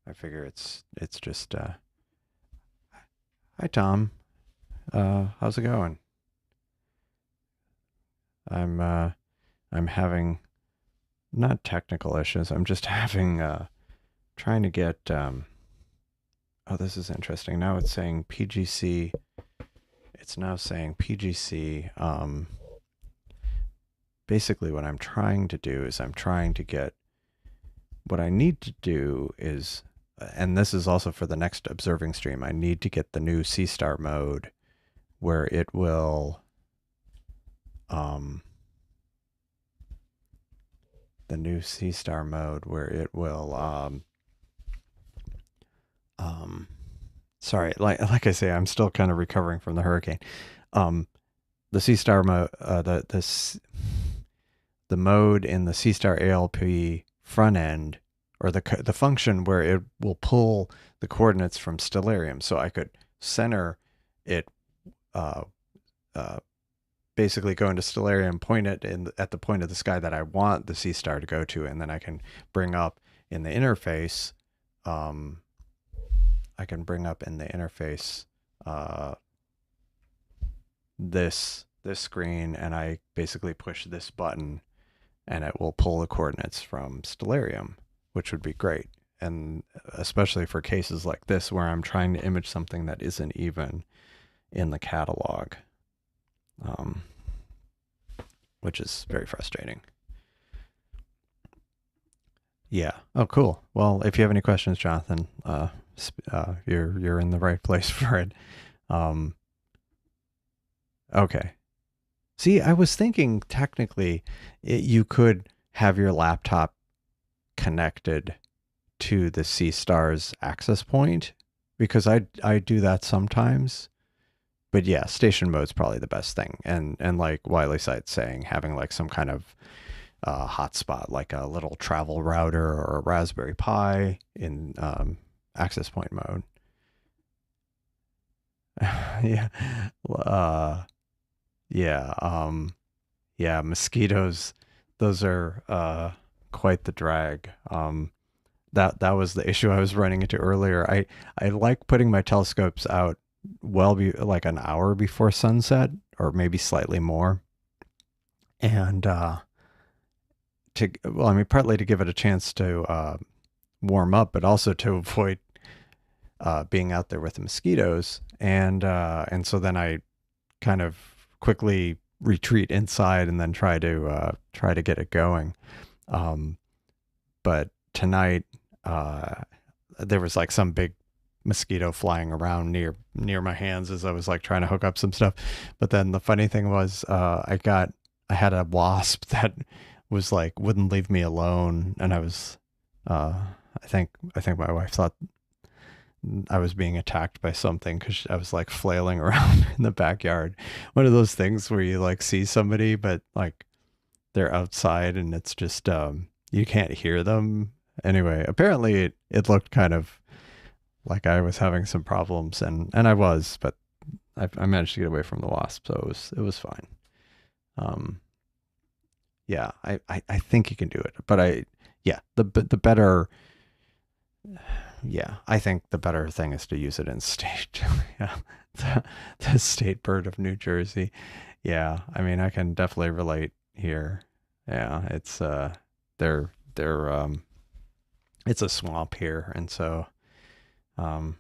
I figure it's just, hi Tom, how's it going? I'm having, not technical issues, I'm just having, trying to get, oh, this is interesting. Now it's saying PGC, it's now saying PGC, basically what I'm trying to do is I'm trying to get, what I need to do is, and this is also for the next observing stream, I need to get the new Seestar mode where it will, the new Seestar mode where it will, sorry, like I say, I'm still kind of recovering from the hurricane. The Seestar mode, the mode in the Seestar ALP front end, or the function where it will pull the coordinates from Stellarium. So I could center it, basically go into Stellarium, point it at the point of the sky that I want the Seestar to go to, and then I can bring up in the interface, this screen, and I basically push this button and it will pull the coordinates from Stellarium, which would be great. And especially for cases like this where I'm trying to image something that isn't even in the catalog, which is very frustrating. Yeah. Oh, cool. Well, if you have any questions, Jonathan, you're in the right place for it. Okay. See, I was thinking technically you could have your laptop connected to the Seestar's access point, because I do that sometimes. But yeah, station mode's probably the best thing. And like Wiley Sight's saying, having like some kind of hotspot, like a little travel router or a Raspberry Pi in access point mode. Yeah. Uh, yeah. Yeah. Mosquitoes, those are quite the drag. That was the issue I was running into earlier. I like putting my telescopes out like an hour before sunset, or maybe slightly more. And I mean, partly to give it a chance to warm up, but also to avoid being out there with the mosquitoes. And so then I kind of quickly retreat inside and then try to get it going. Um, but tonight, there was like some big mosquito flying around near my hands as I was like trying to hook up some stuff. But then the funny thing was, I had a wasp that was like wouldn't leave me alone, and I was, I think my wife thought I was being attacked by something because I was like flailing around in the backyard. One of those things where you like see somebody, but like they're outside and it's just you can't hear them. Anyway, apparently it looked kind of like I was having some problems, and I was, but I managed to get away from the wasp, so it was fine. Um, yeah, I think you can do it, but yeah, the better, yeah, I think the better thing is to use it in state. Yeah, the state bird of New Jersey. Yeah, I mean, I can definitely relate here. Yeah, it's they're it's a swamp here, and so um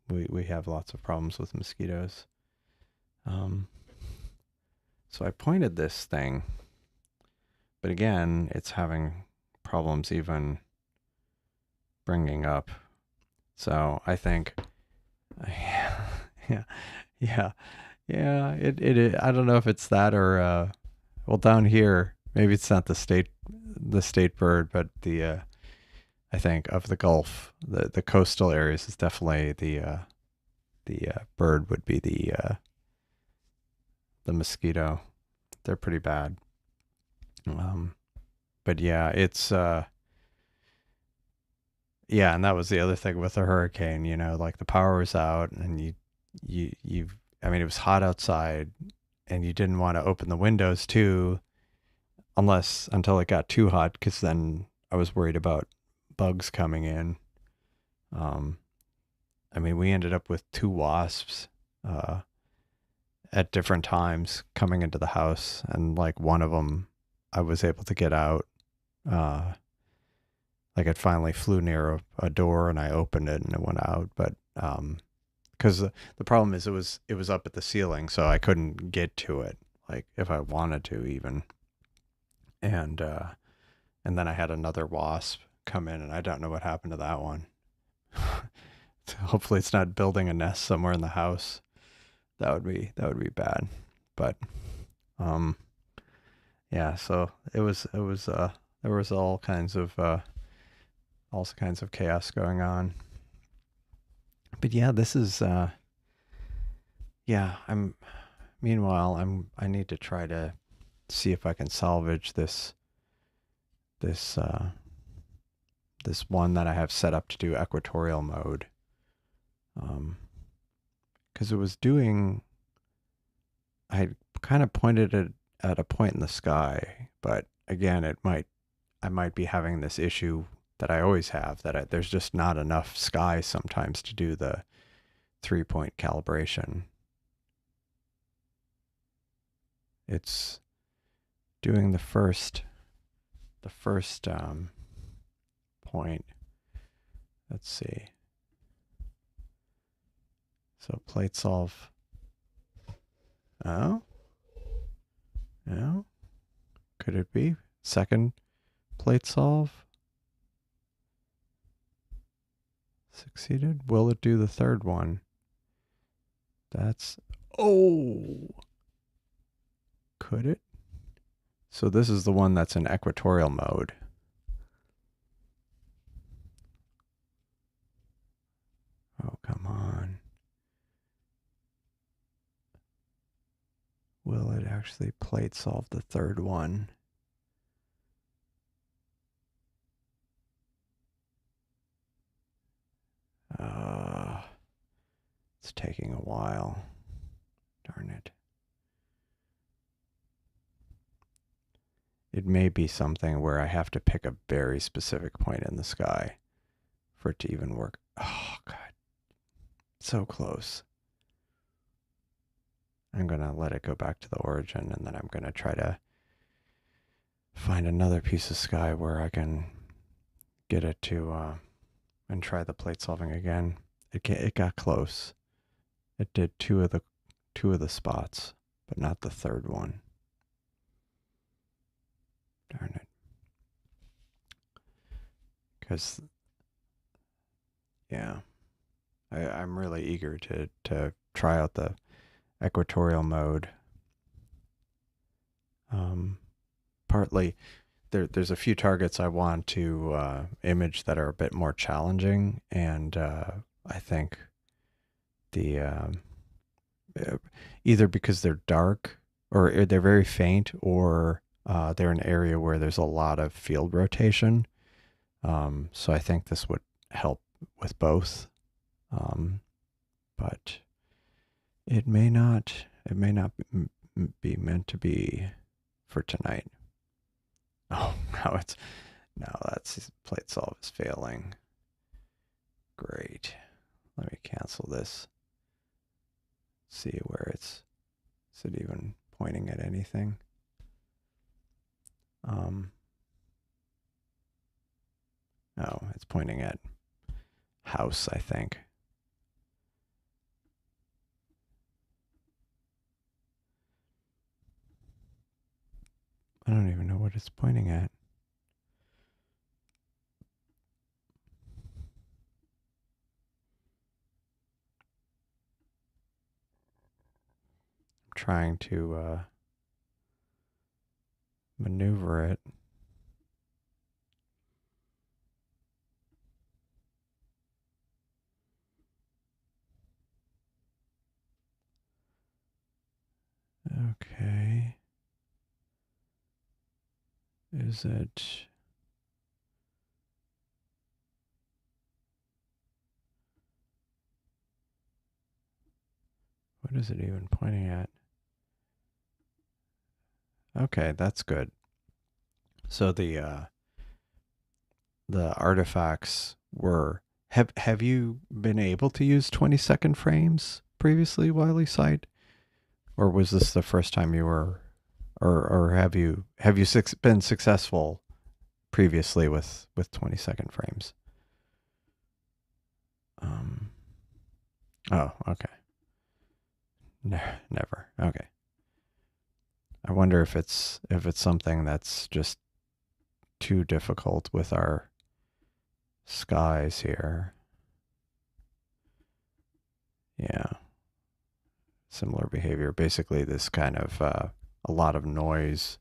we have lots of problems with mosquitoes. Um, so I pointed this thing, but again, it's having problems even bringing up. So I think, yeah, yeah, yeah, yeah. I don't know if it's that or well, down here maybe it's not the state bird, but the I think of the Gulf, the coastal areas is definitely the bird would be the mosquito. They're pretty bad. Um, but yeah, it's yeah, and that was the other thing with the hurricane. Like the power was out, and you. I mean, it was hot outside, and you didn't want to open the windows too, until it got too hot, because then I was worried about bugs coming in. Um, I mean, we ended up with two wasps uh, at different times coming into the house, and like one of them, I was able to get out. Uh, like it finally flew near a door, and I opened it, and it went out. But because the problem is it was up at the ceiling, so I couldn't get to it, like if I wanted to even. And and then I had another wasp come in, and I don't know what happened to that one. Hopefully, it's not building a nest somewhere in the house. That would be bad. But um, yeah. So it was there was all kinds of chaos going on. But yeah, this is yeah. Meanwhile, I need to try to see if I can salvage this this one that I have set up to do equatorial mode. Because it was doing, I had kind of pointed it at a point in the sky, but again, I might be having this issue that I always have, that there's just not enough sky sometimes to do the 3-point calibration. It's doing the first point. Let's see. So plate solve. Oh, no. Could it be second plate solve? Succeeded. Will it do the third one? That's, oh, could it? So this is the one that's in equatorial mode. Oh, come on. Will it actually plate solve the third one? It's taking a while. Darn it. It may be something where I have to pick a very specific point in the sky for it to even work. Oh, God. So close. I'm going to let it go back to the origin, and then I'm going to try to find another piece of sky where I can get it to, and try the plate solving again. It got close. It did two of the spots, but not the third one. Darn it. Because, yeah, I'm really eager to try out the equatorial mode. Partly, there's a few targets I want to image that are a bit more challenging, and I think the either because they're dark or they're very faint, or they're an area where there's a lot of field rotation. So I think this would help with both, but it may not. It may not be meant to be for tonight. Oh, now that's plate solve is failing. Great. Let me cancel this. See where is it even pointing at anything? No, it's pointing at house, I think. I don't even know what it's pointing at. I'm trying to maneuver it. Okay. Is it... What is it even pointing at? Okay, that's good. So the artifacts were... Have you been able to use 20-second frames previously, Wily Sight? Or was this the first time you were... Or have you been successful previously with 20-second frames? Oh, okay. Never. Okay. I wonder if it's something that's just too difficult with our skies here. Yeah. Similar behavior. Basically, this kind of a lot of noise.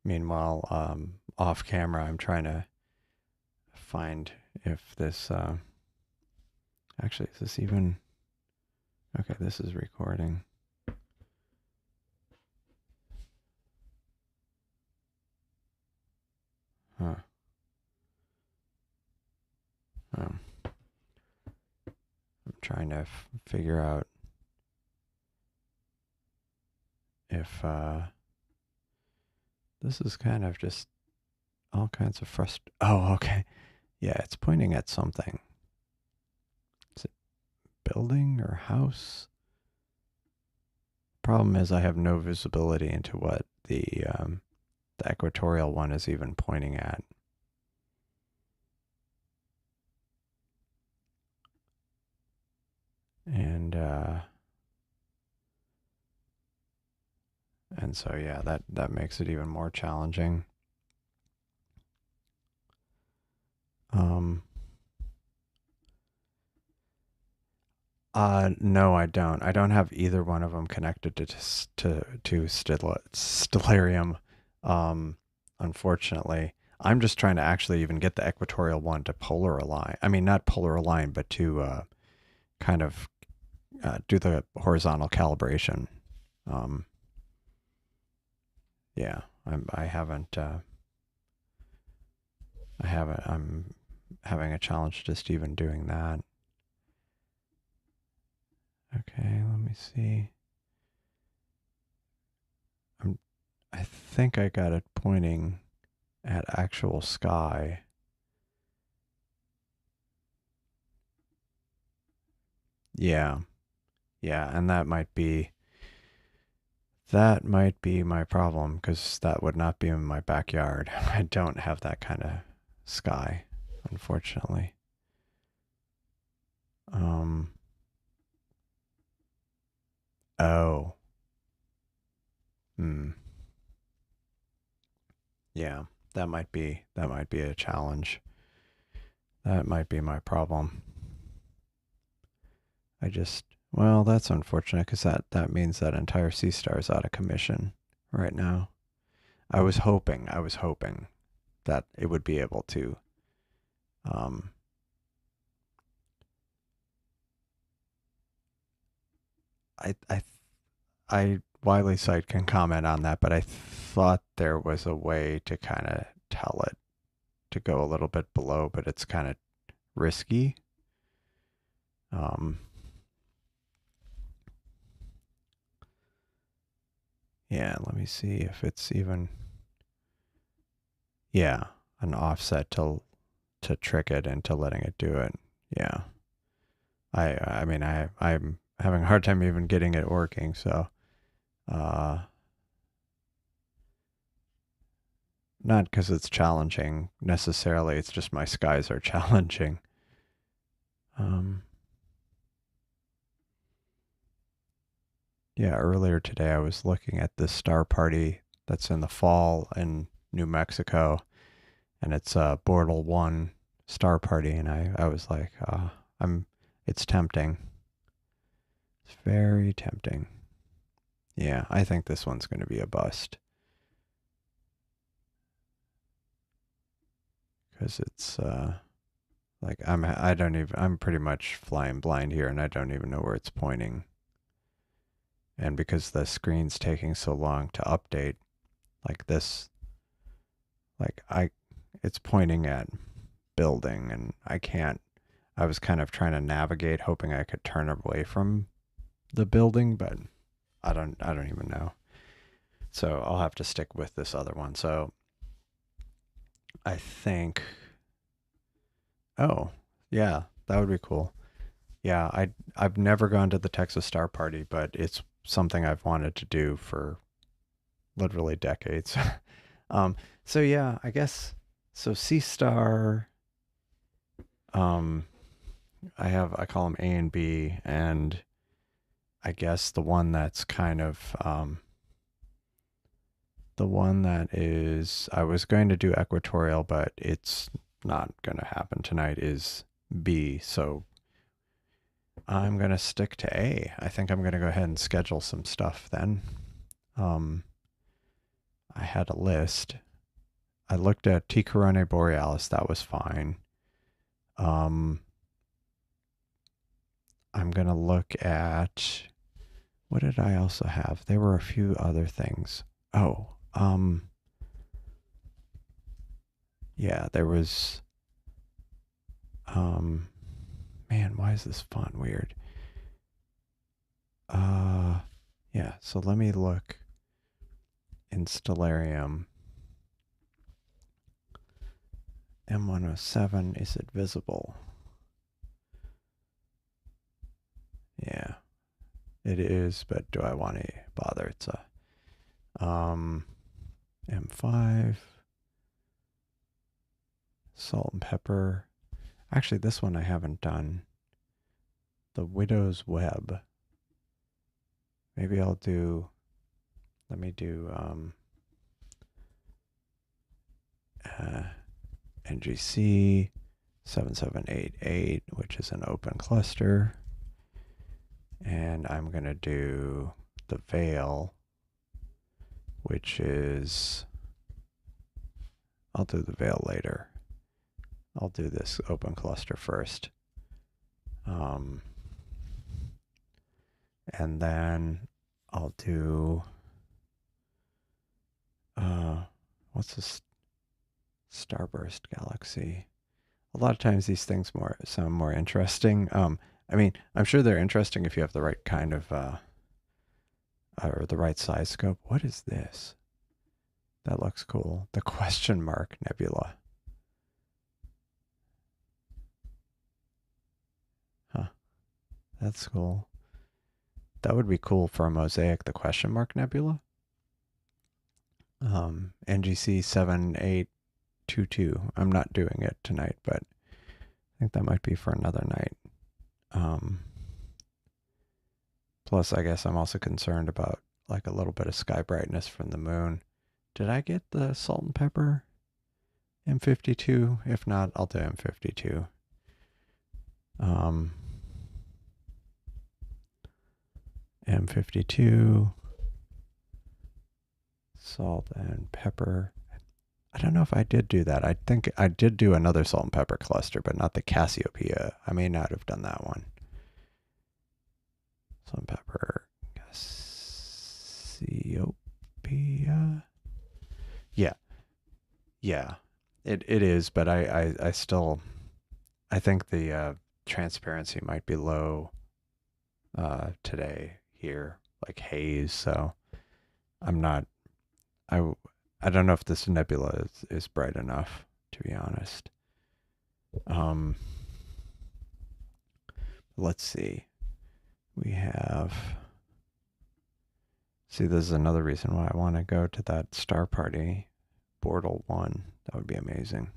Meanwhile, off camera, I'm trying to find if this... actually, is this even... Okay, this is recording. Huh. I'm trying to figure out if this is kind of just all kinds of Oh, okay. Yeah, it's pointing at something. Is it building or house? Problem is I have no visibility into what the equatorial one is even pointing at. And so yeah, that makes it even more challenging. No, I don't. I don't have either one of them connected to Stellarium. Um, Unfortunately, I'm just trying to actually even get the equatorial one to polar align. I mean, not polar align, but to kind of do the horizontal calibration. Um, yeah, I haven't. I haven't. I'm having a challenge just even doing that. Okay, let me see. I'm. I think I got it pointing at actual sky. Yeah, yeah, and that might be my problem because that would not be in my backyard. I don't have that kind of sky, unfortunately. Um. Oh. Hmm. Yeah, that might be a challenge. That might be my problem. I just well, that's unfortunate because that means that entire Seestar is out of commission right now. I was hoping that it would be able to. Um, I Wiley site can comment on that, but I thought there was a way to kind of tell it to go a little bit below, but it's kind of risky. Um, yeah, let me see if it's even yeah an offset to trick it into letting it do it. Yeah, I mean I'm having a hard time even getting it working. So uh, not because it's challenging necessarily. It's just my skies are challenging. Um, yeah, earlier today I was looking at this star party that's in the fall in New Mexico, and it's a Bortle One star party, and I was like, I'm. It's tempting. It's very tempting. Yeah, I think this one's going to be a bust because it's like I don't even I'm pretty much flying blind here, and I don't even know where it's pointing. And because the screen's taking so long to update, like this, like it's pointing at building, and I can't. I was kind of trying to navigate, hoping I could turn away from the building, but I don't even know. So I'll have to stick with this other one. So I think, oh yeah, that would be cool. Yeah, I've never gone to the Texas Star Party, but it's something I've wanted to do for literally decades. um, so yeah, I guess so. Sea Star, um, I call them A and B, and I guess the one that is I was going to do equatorial, but it's not going to happen tonight is B. So I'm going to stick to A. I think I'm going to go ahead and schedule some stuff then. Um, I had a list. I looked at T. Coronae Borealis. That was fine. Um, I'm going to look at what did I also have? There were a few other things. Oh, yeah, there was, um, man, why is this font weird? Uh, yeah, so let me look in Stellarium. M107, is it visible? Yeah, it is, but do I want to bother? It's a M5, salt and pepper. Actually, this one I haven't done. The Widow's Web. Maybe I'll do, let me do NGC 7788, which is an open cluster. And I'm going to do the veil, which is, I'll do the veil later. I'll do this open cluster first. And then I'll do, what's this starburst galaxy? A lot of times these things sound more interesting. I mean, I'm sure they're interesting if you have the right kind of, or the right size scope. What is this? That looks cool. The question mark nebula. Huh. That's cool. That would be cool for a mosaic, the question mark nebula. NGC 7822. I'm not doing it tonight, but I think that might be for another night. Plus, I guess I'm also concerned about like a little bit of sky brightness from the moon. Did I get the salt and pepper M52? If not, I'll do M52. M52, salt and pepper. I don't know if I did do that. I think I did do another salt and pepper cluster, but not the Cassiopeia. I may not have done that one. Salt and pepper, Cassiopeia. Yeah, yeah, it is. But I still, I think the transparency might be low today here, like haze. So I'm not. I don't know if this nebula is bright enough, to be honest. Let's see. We have. See, this is another reason why I want to go to that star party, Bortle 1. That would be amazing.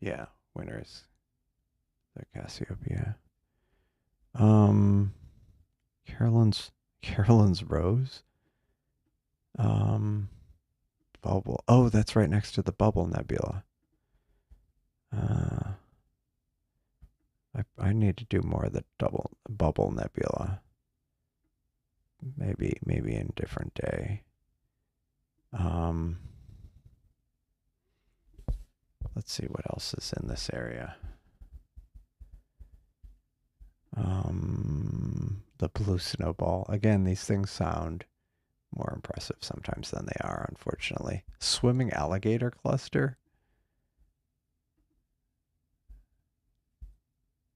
Yeah, winners. The Cassiopeia. Carolyn's Rose. Bubble. Oh, that's right next to the Bubble Nebula. I need to do more of the Bubble Nebula. Maybe in a different day. Let's see what else is in this area. The blue snowball. Again, these things sound more impressive sometimes than they are, unfortunately. Swimming alligator cluster.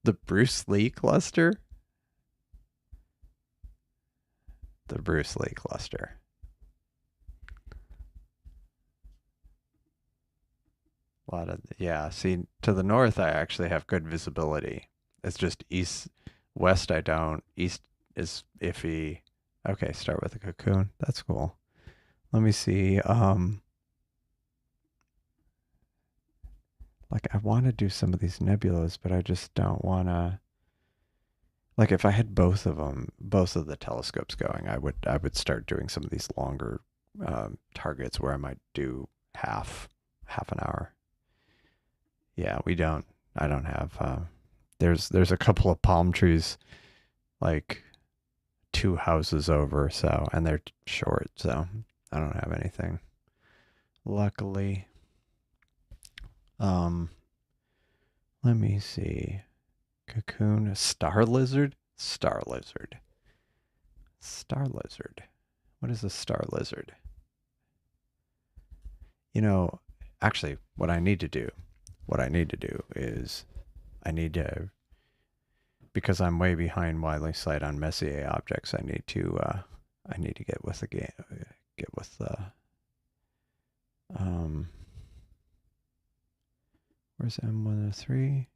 The Bruce Lee cluster. The Bruce Lee cluster. A lot of, yeah, see, to the north, I actually have good visibility. It's just west, I don't. East is iffy. Okay, start with a cocoon. That's cool. Let me see. Like I want to do some of these nebulas, but I just don't want to. Like if I had both of them, both of the telescopes going, I would start doing some of these longer targets where I might do half an hour. Yeah, we don't. I don't have. There's a couple of palm trees, like 2 houses over, so and they're short, so I don't have anything. Luckily. Let me see. Cocoon, star lizard, star lizard, star lizard. What is a star lizard? You know, actually, what I need to do is I need to, because I'm way behind Widely Sight on Messier objects. I need to get with the game, get with the where's M103?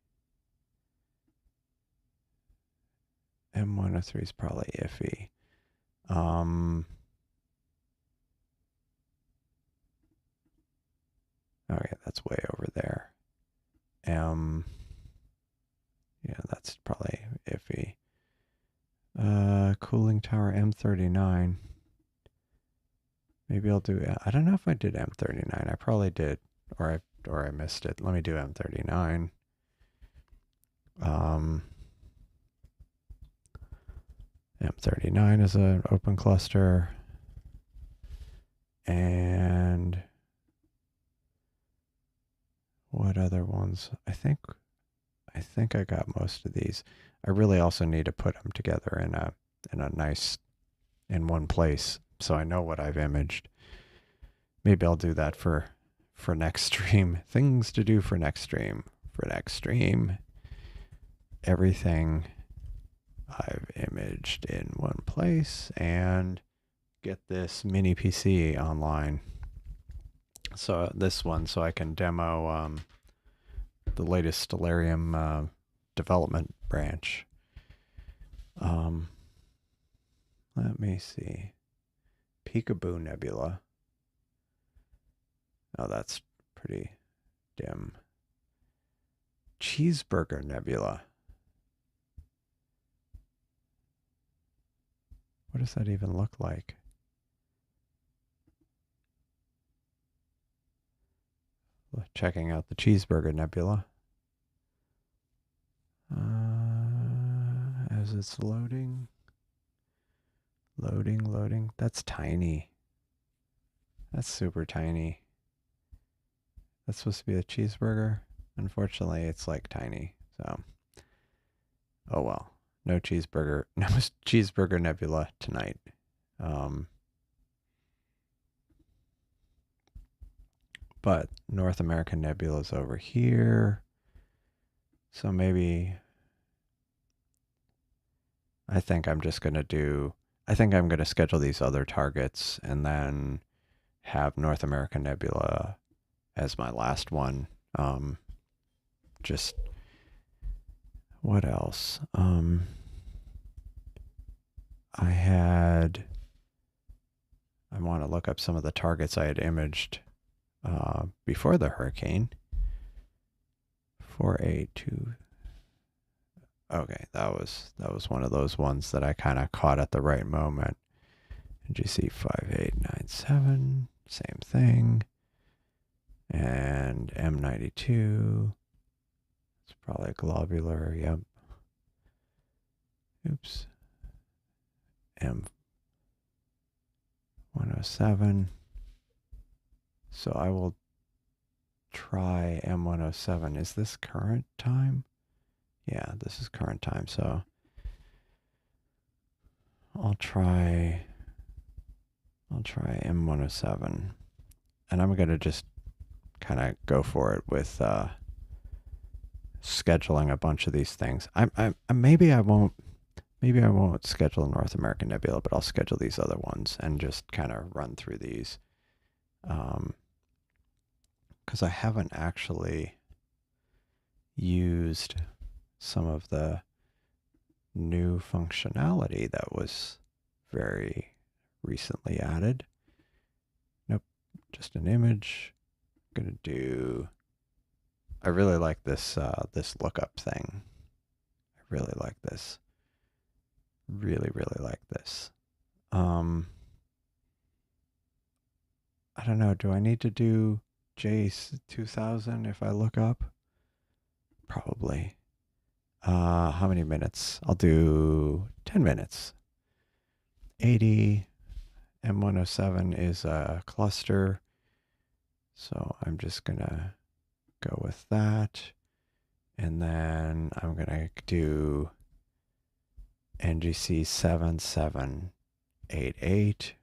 M103 is probably iffy. Okay, that's way over there. Yeah, that's probably iffy. Cooling tower M39. Maybe I'll do. I don't know if I did M39. I probably did, or I missed it. Let me do M39. M39 is an open cluster. And what other ones? I think I got most of these. I really also need to put them together in a nice in one place so I know what I've imaged. Maybe I'll do that for next stream. Things to do for next stream. For next stream, everything I've imaged in one place and get this mini PC online. So this one, so I can demo the latest Stellarium development branch. Let me see. Peekaboo Nebula. Oh, that's pretty dim. Cheeseburger Nebula. What does that even look like? Checking out the Cheeseburger Nebula. As it's loading. Loading. That's tiny. That's super tiny. That's supposed to be a cheeseburger. Unfortunately, it's like tiny. So, oh well. No cheeseburger nebula tonight. But North American Nebula's over here. So maybe I think I'm going to schedule these other targets and then have North American Nebula as my last one. Just what else? I want to look up some of the targets I had imaged before the hurricane. 482. Okay, that was one of those ones that I kind of caught at the right moment. NGC 5897, same thing. And M92. It's probably globular, yep. Oops. M107. So I will try M107. Is this current time? Yeah, this is current time, so I'll try M107. And I'm going to just kind of go for it with scheduling a bunch of these things. Maybe I won't schedule North American Nebula, but I'll schedule these other ones and just kind of run through these. Because I haven't actually used some of the new functionality that was very recently added. Nope, just an image. I'm gonna do. I really like this this lookup thing. I really like this. Really like this. I don't know. Do I need to do J2000 if I look up? Probably. How many minutes? I'll do 10 minutes. 80. M107 is a cluster. So I'm just going to go with that. And then I'm going to do NGC 7788.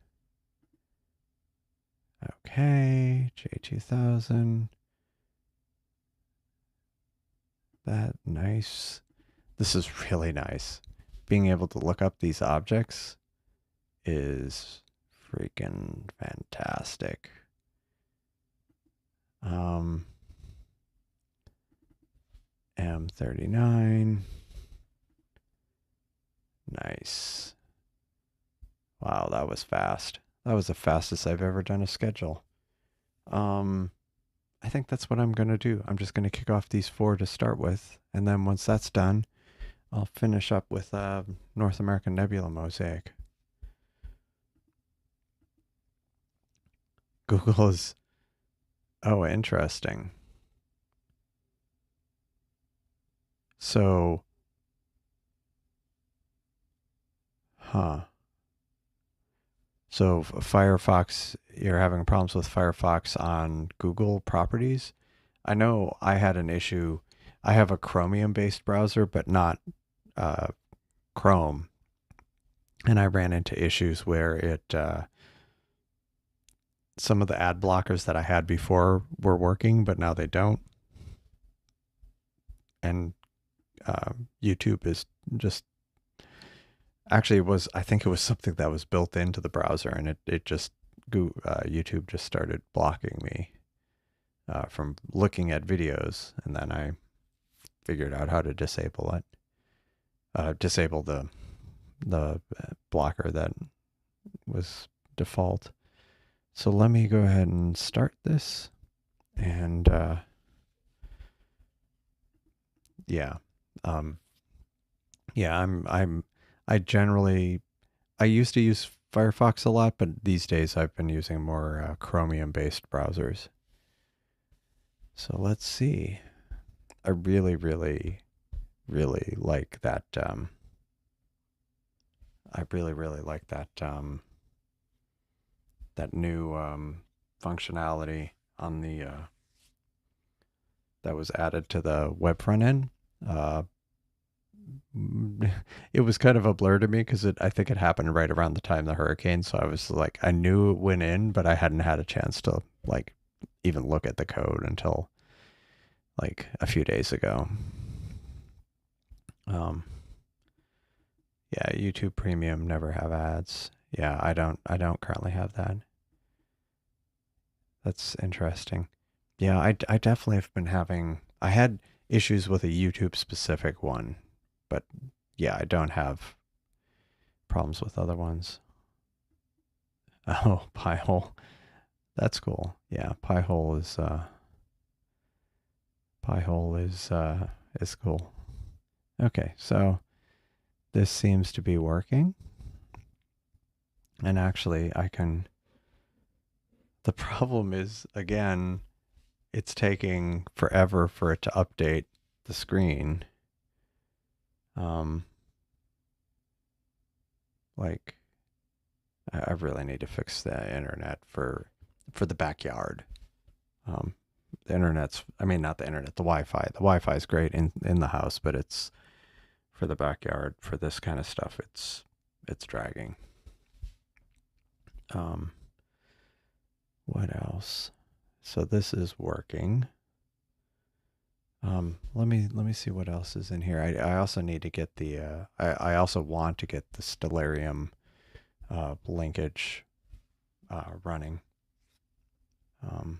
Okay, J2000. That nice. This is really nice. Being able to look up these objects is freaking fantastic. M39. Nice. Wow, that was fast. That was the fastest I've ever done a schedule. I think that's what I'm going to do. I'm just going to kick off these 4 to start with. And then once that's done, I'll finish up with North American Nebula Mosaic. Google is... Oh, interesting. So, huh. So Firefox, you're having problems with Firefox on Google properties? I know I had an issue. I have a Chromium-based browser, but not uh, Chrome, and I ran into issues where it some of the ad blockers that I had before were working, but now they don't. And YouTube is just actually it was I think it was something that was built into the browser, and it just YouTube just started blocking me from looking at videos, and then I figured out how to disable it, disable the blocker that was default. So let me go ahead and start this, and yeah, um, yeah, I generally I used to use Firefox a lot, but these days I've been using more Chromium-based browsers. So let's see. I really, really, really like that. I really, really like that new functionality on the that was added to the web front end. Uh, it was kind of a blur to me because I think it happened right around the time of the hurricane. So I was like, I knew it went in, but I hadn't had a chance to like even look at the code until like a few days ago. Um, yeah, YouTube Premium never have ads. Yeah, I don't currently have that. That's interesting. Yeah, I definitely have been having, I had issues with a YouTube specific one, but yeah, I don't have problems with other ones. Oh, Piehole. That's cool. Yeah, Piehole is cool. Okay, so this seems to be working. And actually I can, the problem is again, it's taking forever for it to update the screen. Um, like I really need to fix the internet for the backyard. Um, the internet's, I mean, not the internet, the Wi-Fi. The Wi-Fi is great in the house, but it's for the backyard for this kind of stuff. It's dragging. Um, what else? So this is working. Let me see what else is in here. I also need to get the I also want to get the Stellarium linkage running. Um,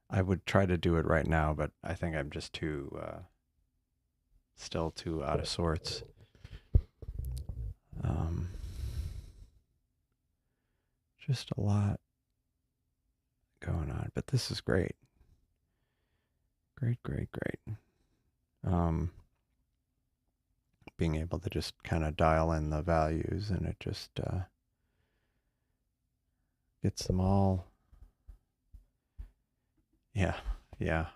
I would try to do it right now, but I think I'm just too still too out of sorts. Um, just a lot going on, but this is great. Great, great, great. Um, being able to just kind of dial in the values and it just gets them all. Yeah, yeah.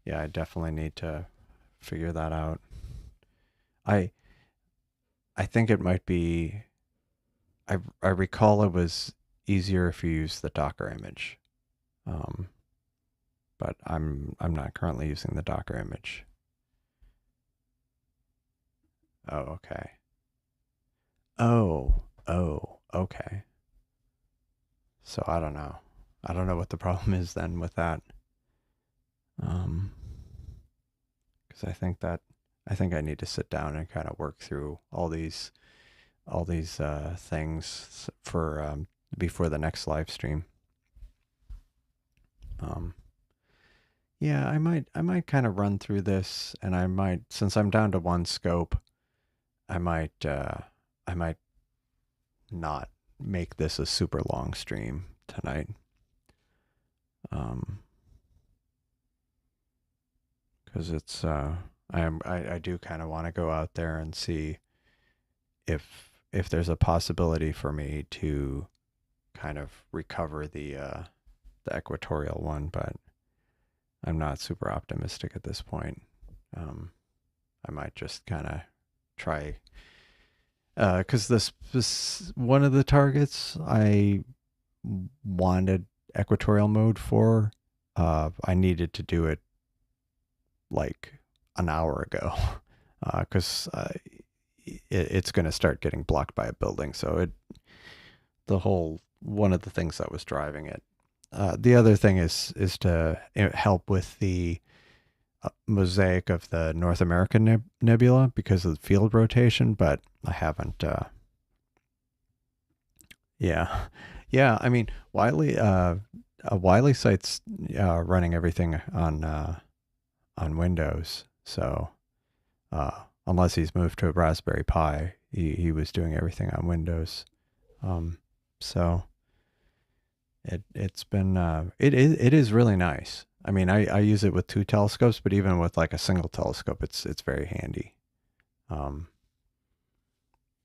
Yeah, I definitely need to figure that out. I I think it might be I recall it was easier if you use the Docker image. Um, but I'm not currently using the Docker image. Oh, okay. Oh, okay. So I don't know. I don't know what the problem is then with that. Um, because I think I need to sit down and kind of work through all these things for before the next live stream. Um, yeah, I might kind of run through this, and I might since I'm down to one scope, I might not make this a super long stream tonight. Um, because it's I do kind of want to go out there and see if there's a possibility for me to kind of recover the equatorial one, but I'm not super optimistic at this point. I might just kind of try, because this one of the targets I wanted equatorial mode for, I needed to do it like an hour ago, because it's going to start getting blocked by a building. So the whole one of the things that was driving it. The other thing is to help with the mosaic of the North American nebula because of the field rotation, but I haven't. Yeah, yeah. I mean, Wiley site's running everything on Windows, so unless he's moved to a Raspberry Pi, he was doing everything on Windows. So it's been it is really nice. I mean, I use it with two telescopes, but even with like a single telescope, it's very handy. Um,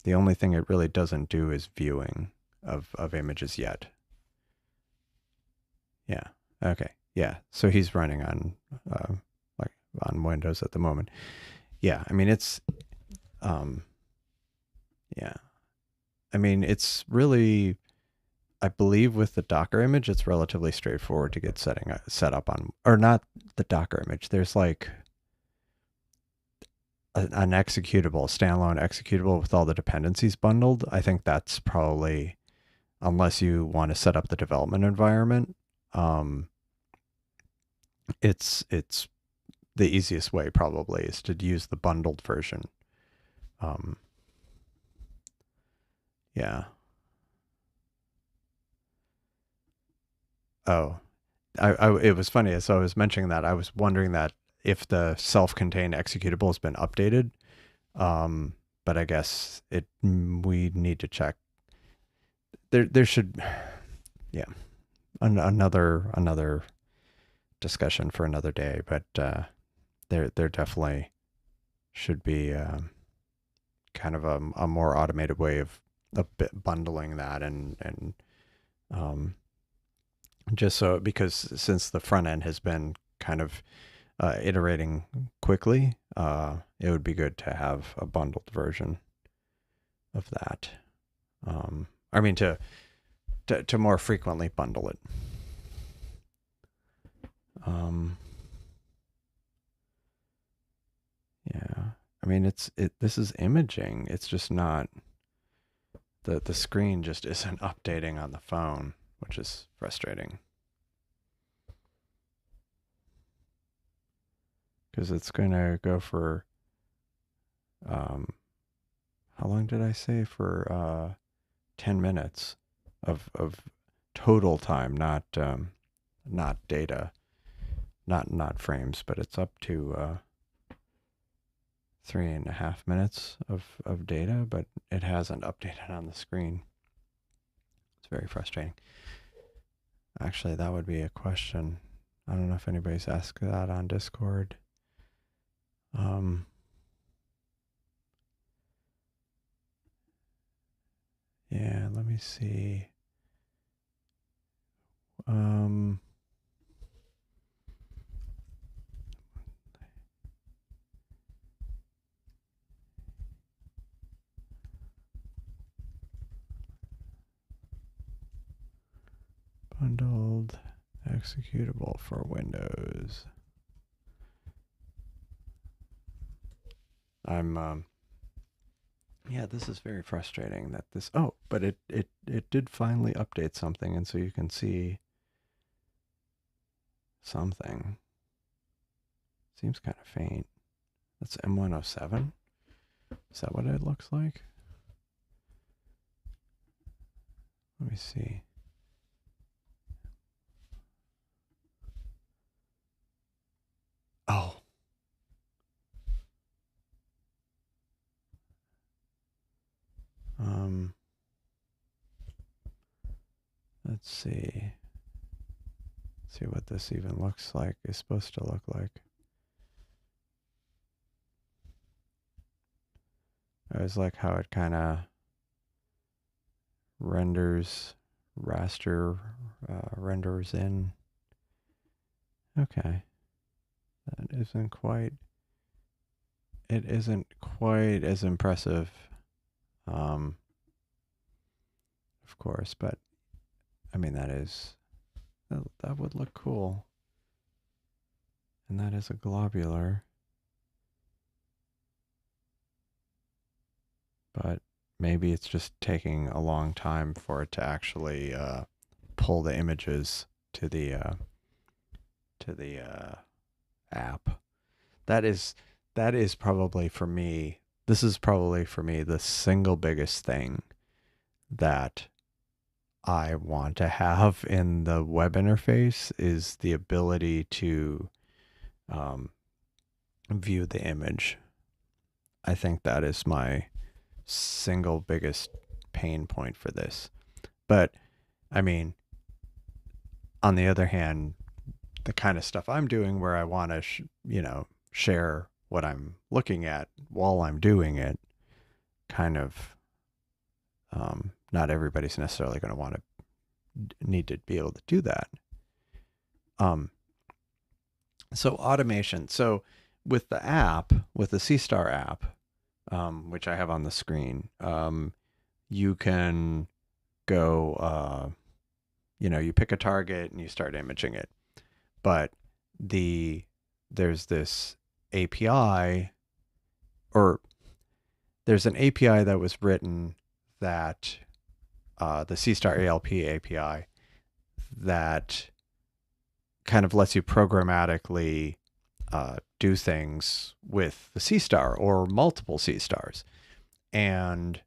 the only thing it really doesn't do is viewing of images yet. Yeah. Okay. Yeah. So he's running on like on Windows at the moment. Yeah. I mean, it's yeah. I mean, it's really, I believe with the Docker image, it's relatively straightforward to get set up on, or not the Docker image. There's like an executable, standalone executable with all the dependencies bundled. I think that's probably, unless you want to set up the development environment, um, it's the easiest way probably is to use the bundled version. Um, yeah. Oh, it was funny. So I was mentioning that I was wondering that if the self-contained executable has been updated. But I guess we need to check. There should, yeah, another discussion for another day. But there definitely should be kind of a more automated way of bundling that and um, just so because since the front end has been kind of iterating quickly, it would be good to have a bundled version of that. I mean to more frequently bundle it. Yeah. I mean this is imaging. It's just not the screen just isn't updating on the phone, which is frustrating. Because it's going to go for how long did I say? For 10 minutes of total time, not data, not frames, but it's up to 3.5 minutes of data, but it hasn't updated on the screen. It's very frustrating. Actually, that would be a question. I don't know if anybody's asked that on Discord. Yeah, let me see. Bundled executable for Windows. Yeah, this is very frustrating that this, oh, but it did finally update something, and so you can see something. Seems kind of faint. That's M107. Is that what it looks like? Let me see. Oh. Let's see. Let's see what this even looks like. Is supposed to look like. I always like how it kind of raster renders in. Okay. That it isn't quite as impressive, of course, but I mean, that would look cool. And that is a globular. But maybe it's just taking a long time for it to actually pull the images to the app. That is that is probably for me. This is probably for me the single biggest thing that I want to have in the web interface is the ability to um, view the image. I think that is my single biggest pain point for this. But I mean, on the other hand, the kind of stuff I'm doing where I want to, share what I'm looking at while I'm doing it, kind of, not everybody's necessarily going to need to be able to do that. Um, so automation. So with the app, with the Seestar app, which I have on the screen, you can go, you pick a target and you start imaging it. But there's this API, or there's an API that was written that the Seestar ALP API that kind of lets you programmatically do things with the Seestar or multiple Seestars, and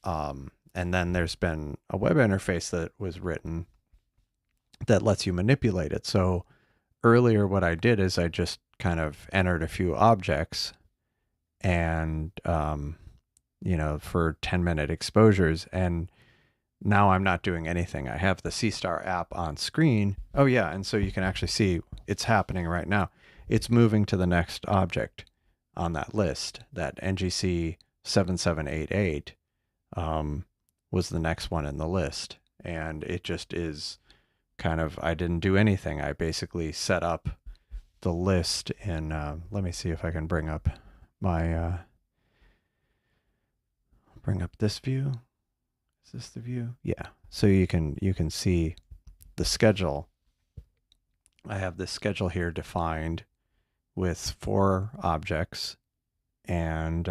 then there's been a web interface that was written that lets you manipulate it. So earlier, what I did is I just kind of entered a few objects, and for 10-minute exposures, and now I'm not doing anything. I have the Seestar app on screen. Oh yeah, and so you can actually see it's happening right now. It's moving to the next object on that list. That NGC 7788 was the next one in the list, and it just is kind of, I didn't do anything. I basically set up the list in, let me see if I can bring up my, bring up this view. Is this the view? Yeah. So you can see the schedule. I have this schedule here defined with 4 objects, and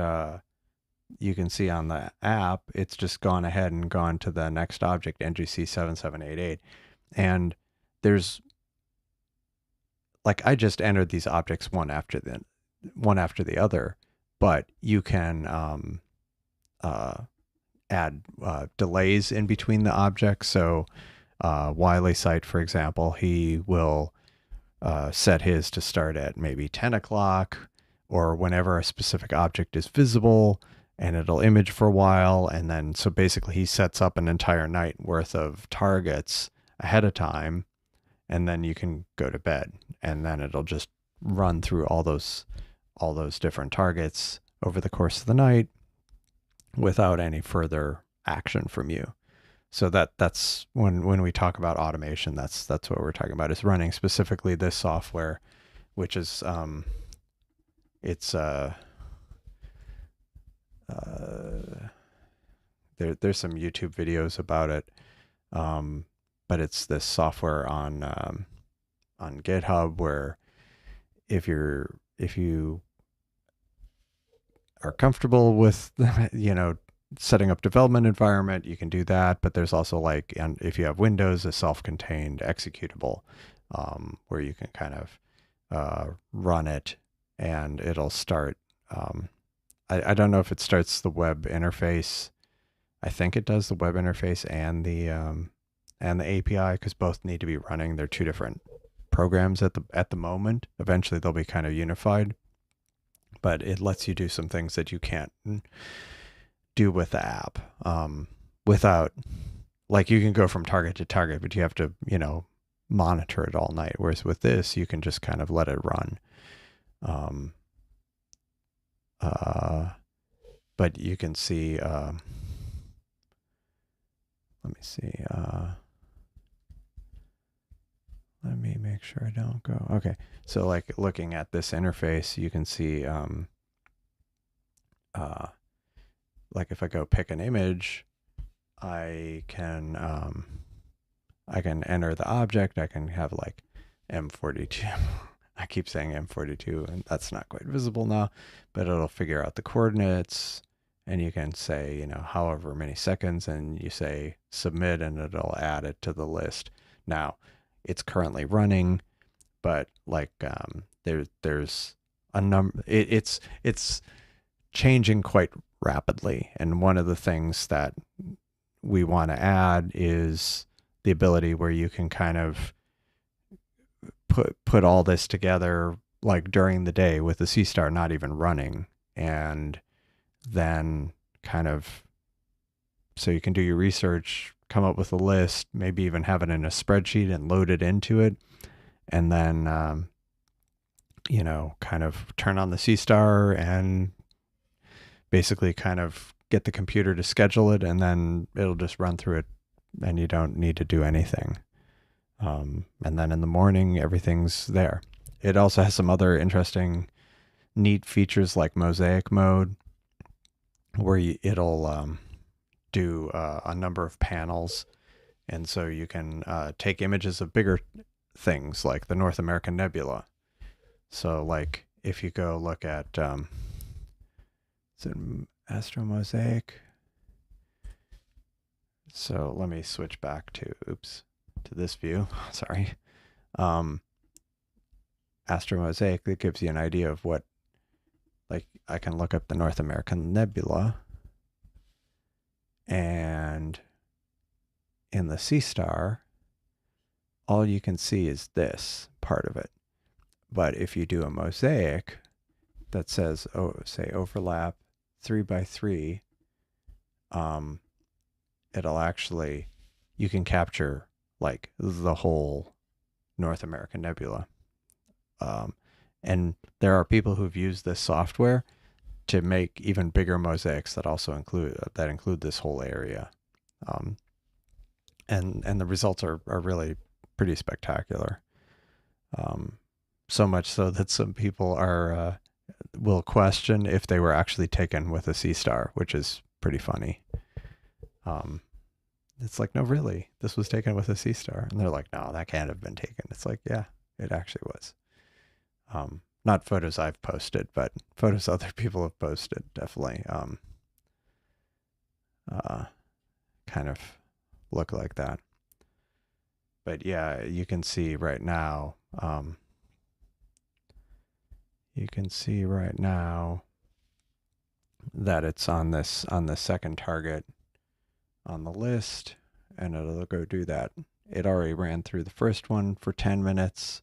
you can see on the app, it's just gone ahead and gone to the next object, NGC 7788. And there's, like, I just entered these objects one after the other, but you can add delays in between the objects. So Wiley Site, for example, he will set his to start at maybe 10 o'clock or whenever a specific object is visible, and it'll image for a while. And then, so basically he sets up an entire night worth of targets ahead of time, and then you can go to bed, and then it'll just run through all those different targets over the course of the night without any further action from you. So that's when we talk about automation, that's what we're talking about, is running specifically this software, which is it's there's some YouTube videos about it, but it's this software on GitHub where if you are comfortable with setting up development environment, you can do that. But there's also, like, and if you have Windows, a self-contained executable where you can kind of run it, and it'll start. I don't know if it starts the web interface. I think it does the web interface and the API, because both need to be running. They're two different programs at the moment. Eventually, they'll be kind of unified. But it lets you do some things that you can't do with the app without, like, you can go from target to target, but you have to monitor it all night. Whereas with this, you can just kind of let it run. But you can see, let me see, let me make sure I don't go. Okay. So like looking at this interface, you can see, uh, like if I go pick an image, I can, I can enter the object. I can have like M42. I keep saying M42, and that's not quite visible now, but it'll figure out the coordinates, and you can say, however many seconds, and you say submit, and it'll add it to the list. Now, it's currently running, but like there's a number. It's changing quite rapidly, and one of the things that we want to add is the ability where you can kind of put all this together like during the day with the Seestar not even running, and then kind of so you can do your research, come up with a list, maybe even have it in a spreadsheet and load it into it, and then kind of turn on the Seestar and basically kind of get the computer to schedule it, and then it'll just run through it, and you don't need to do anything. And then in the morning, everything's there. It also has some other interesting, neat features like mosaic mode, where it'll do a number of panels. And so you can take images of bigger things like the North American Nebula. So like if you go look at, is it astromosaic? So let me switch back to this view. Sorry. Astromosaic, that gives you an idea of what, like I can look up the North American Nebula, and in the Seestar, all you can see is this part of it. But if you do a mosaic that says, say overlap 3x3, it'll actually, you can capture like the whole North American Nebula. And there are people who've used this software to make even bigger mosaics that also include this whole area. And the results are really pretty spectacular. So much so that some people will question if they were actually taken with a Seestar, which is pretty funny. It's like, no, really, this was taken with a Seestar, and they're like, no, that can't have been taken. It's like, yeah, it actually was. Not photos I've posted, but photos other people have posted definitely kind of look like that. But yeah, you can see right now, that it's on the second target on the list, and it'll go do that. It already ran through the first one for 10 minutes.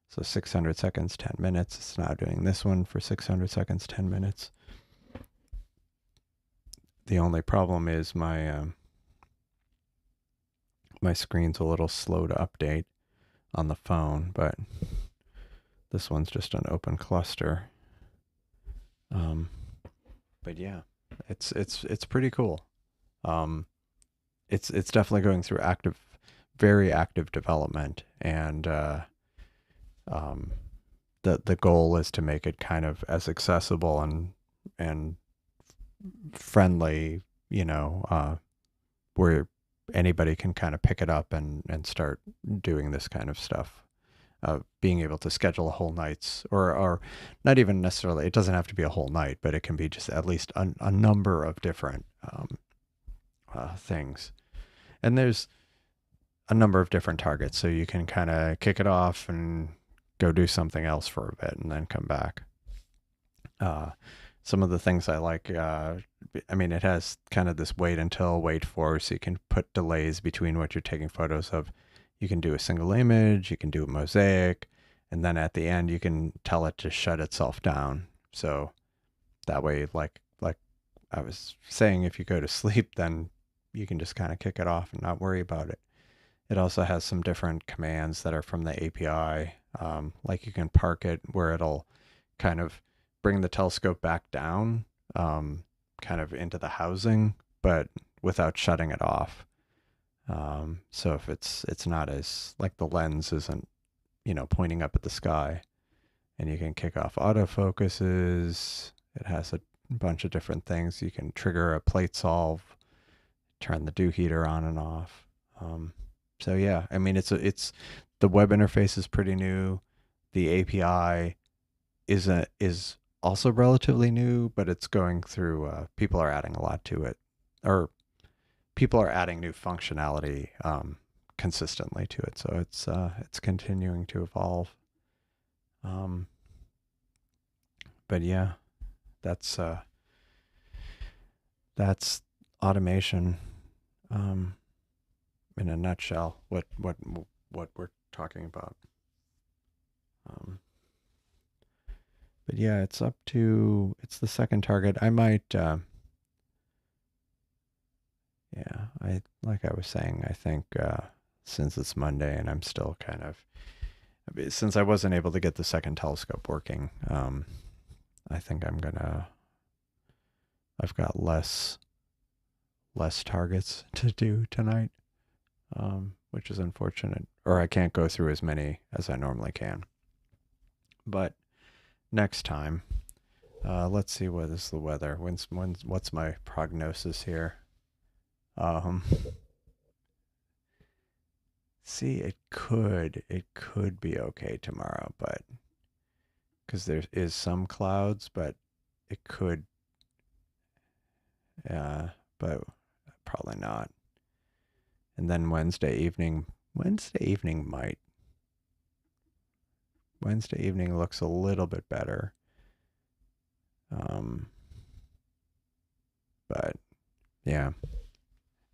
So 600 seconds, 10 minutes. It's now doing this one for 600 seconds, 10 minutes. The only problem is my screen's a little slow to update on the phone, but this one's just an open cluster. But yeah, it's pretty cool. It's definitely going through very active development, and the goal is to make it kind of as accessible and friendly, where anybody can kind of pick it up and start doing this kind of stuff. Being able to schedule a whole night's, or not even necessarily, it doesn't have to be a whole night, but it can be just at least a number of different things. And there's a number of different targets, so you can kind of kick it off and go do something else for a bit and then come back. Some of the things I like, it has kind of this wait for, so you can put delays between what you're taking photos of. You can do a single image, you can do a mosaic, and then at the end you can tell it to shut itself down. So that way, like I was saying, if you go to sleep, then you can just kind of kick it off and not worry about it. It also has some different commands that are from the API. Like you can park it where it'll kind of bring the telescope back down, kind of into the housing, but without shutting it off. So if it's not as, like the lens isn't pointing up at the sky, and you can kick off autofocuses. It has a bunch of different things. You can trigger a plate solve, turn the dew heater on and off. So yeah, I mean, it's the web interface is pretty new. The API is also relatively new, but it's going through. People are adding a lot to it, or people are adding new functionality consistently to it. So it's continuing to evolve. But yeah, that's automation in a nutshell. What we're talking about. But yeah, it's the second target. I might, like I was saying, I think since it's Monday and I'm still since I wasn't able to get the second telescope working, I think I've got less targets to do tonight, which is unfortunate. Or I can't go through as many as I normally can. But next time, let's see what is the weather. What's my prognosis here? See, it could be okay tomorrow, but because there is some clouds, but it could, but probably not. And then Wednesday evening looks a little bit better. But yeah,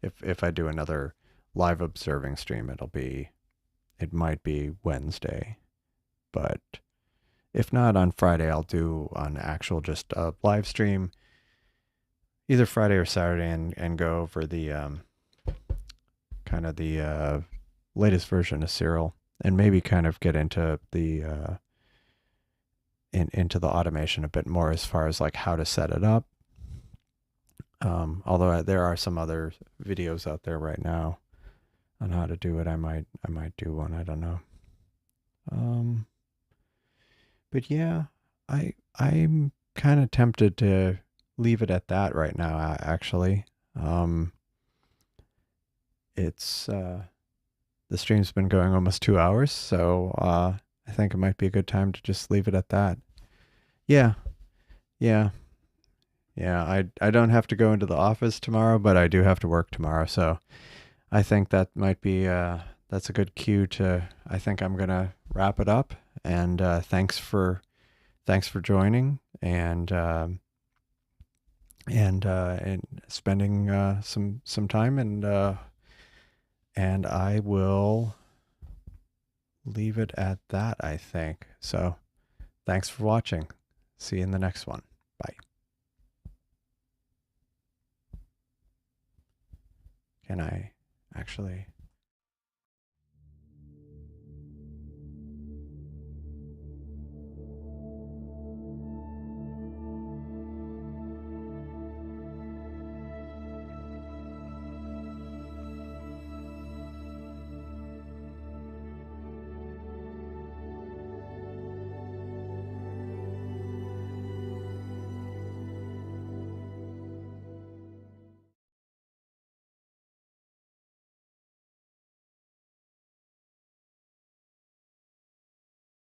if I do another live observing stream, it might be Wednesday, but if not on Friday, I'll do on actual just a live stream either Friday or Saturday and go over the kind of the latest version of Siril and maybe kind of get into the into the automation a bit more as far as like how to set it up. Although there are some other videos out there right now on how to do it. I might do one. I don't know. But yeah, I'm kind of tempted to leave it at that right now. Actually, it's the stream's been going almost 2 hours, so I think it might be a good time to just leave it at that. Yeah. I don't have to go into the office tomorrow, but I do have to work tomorrow, so I think that might be that's a good cue to. I think I'm gonna wrap it up. And thanks for joining and spending some time and I will leave it at that, I think. So thanks for watching. See you in the next one. Bye. Can I actually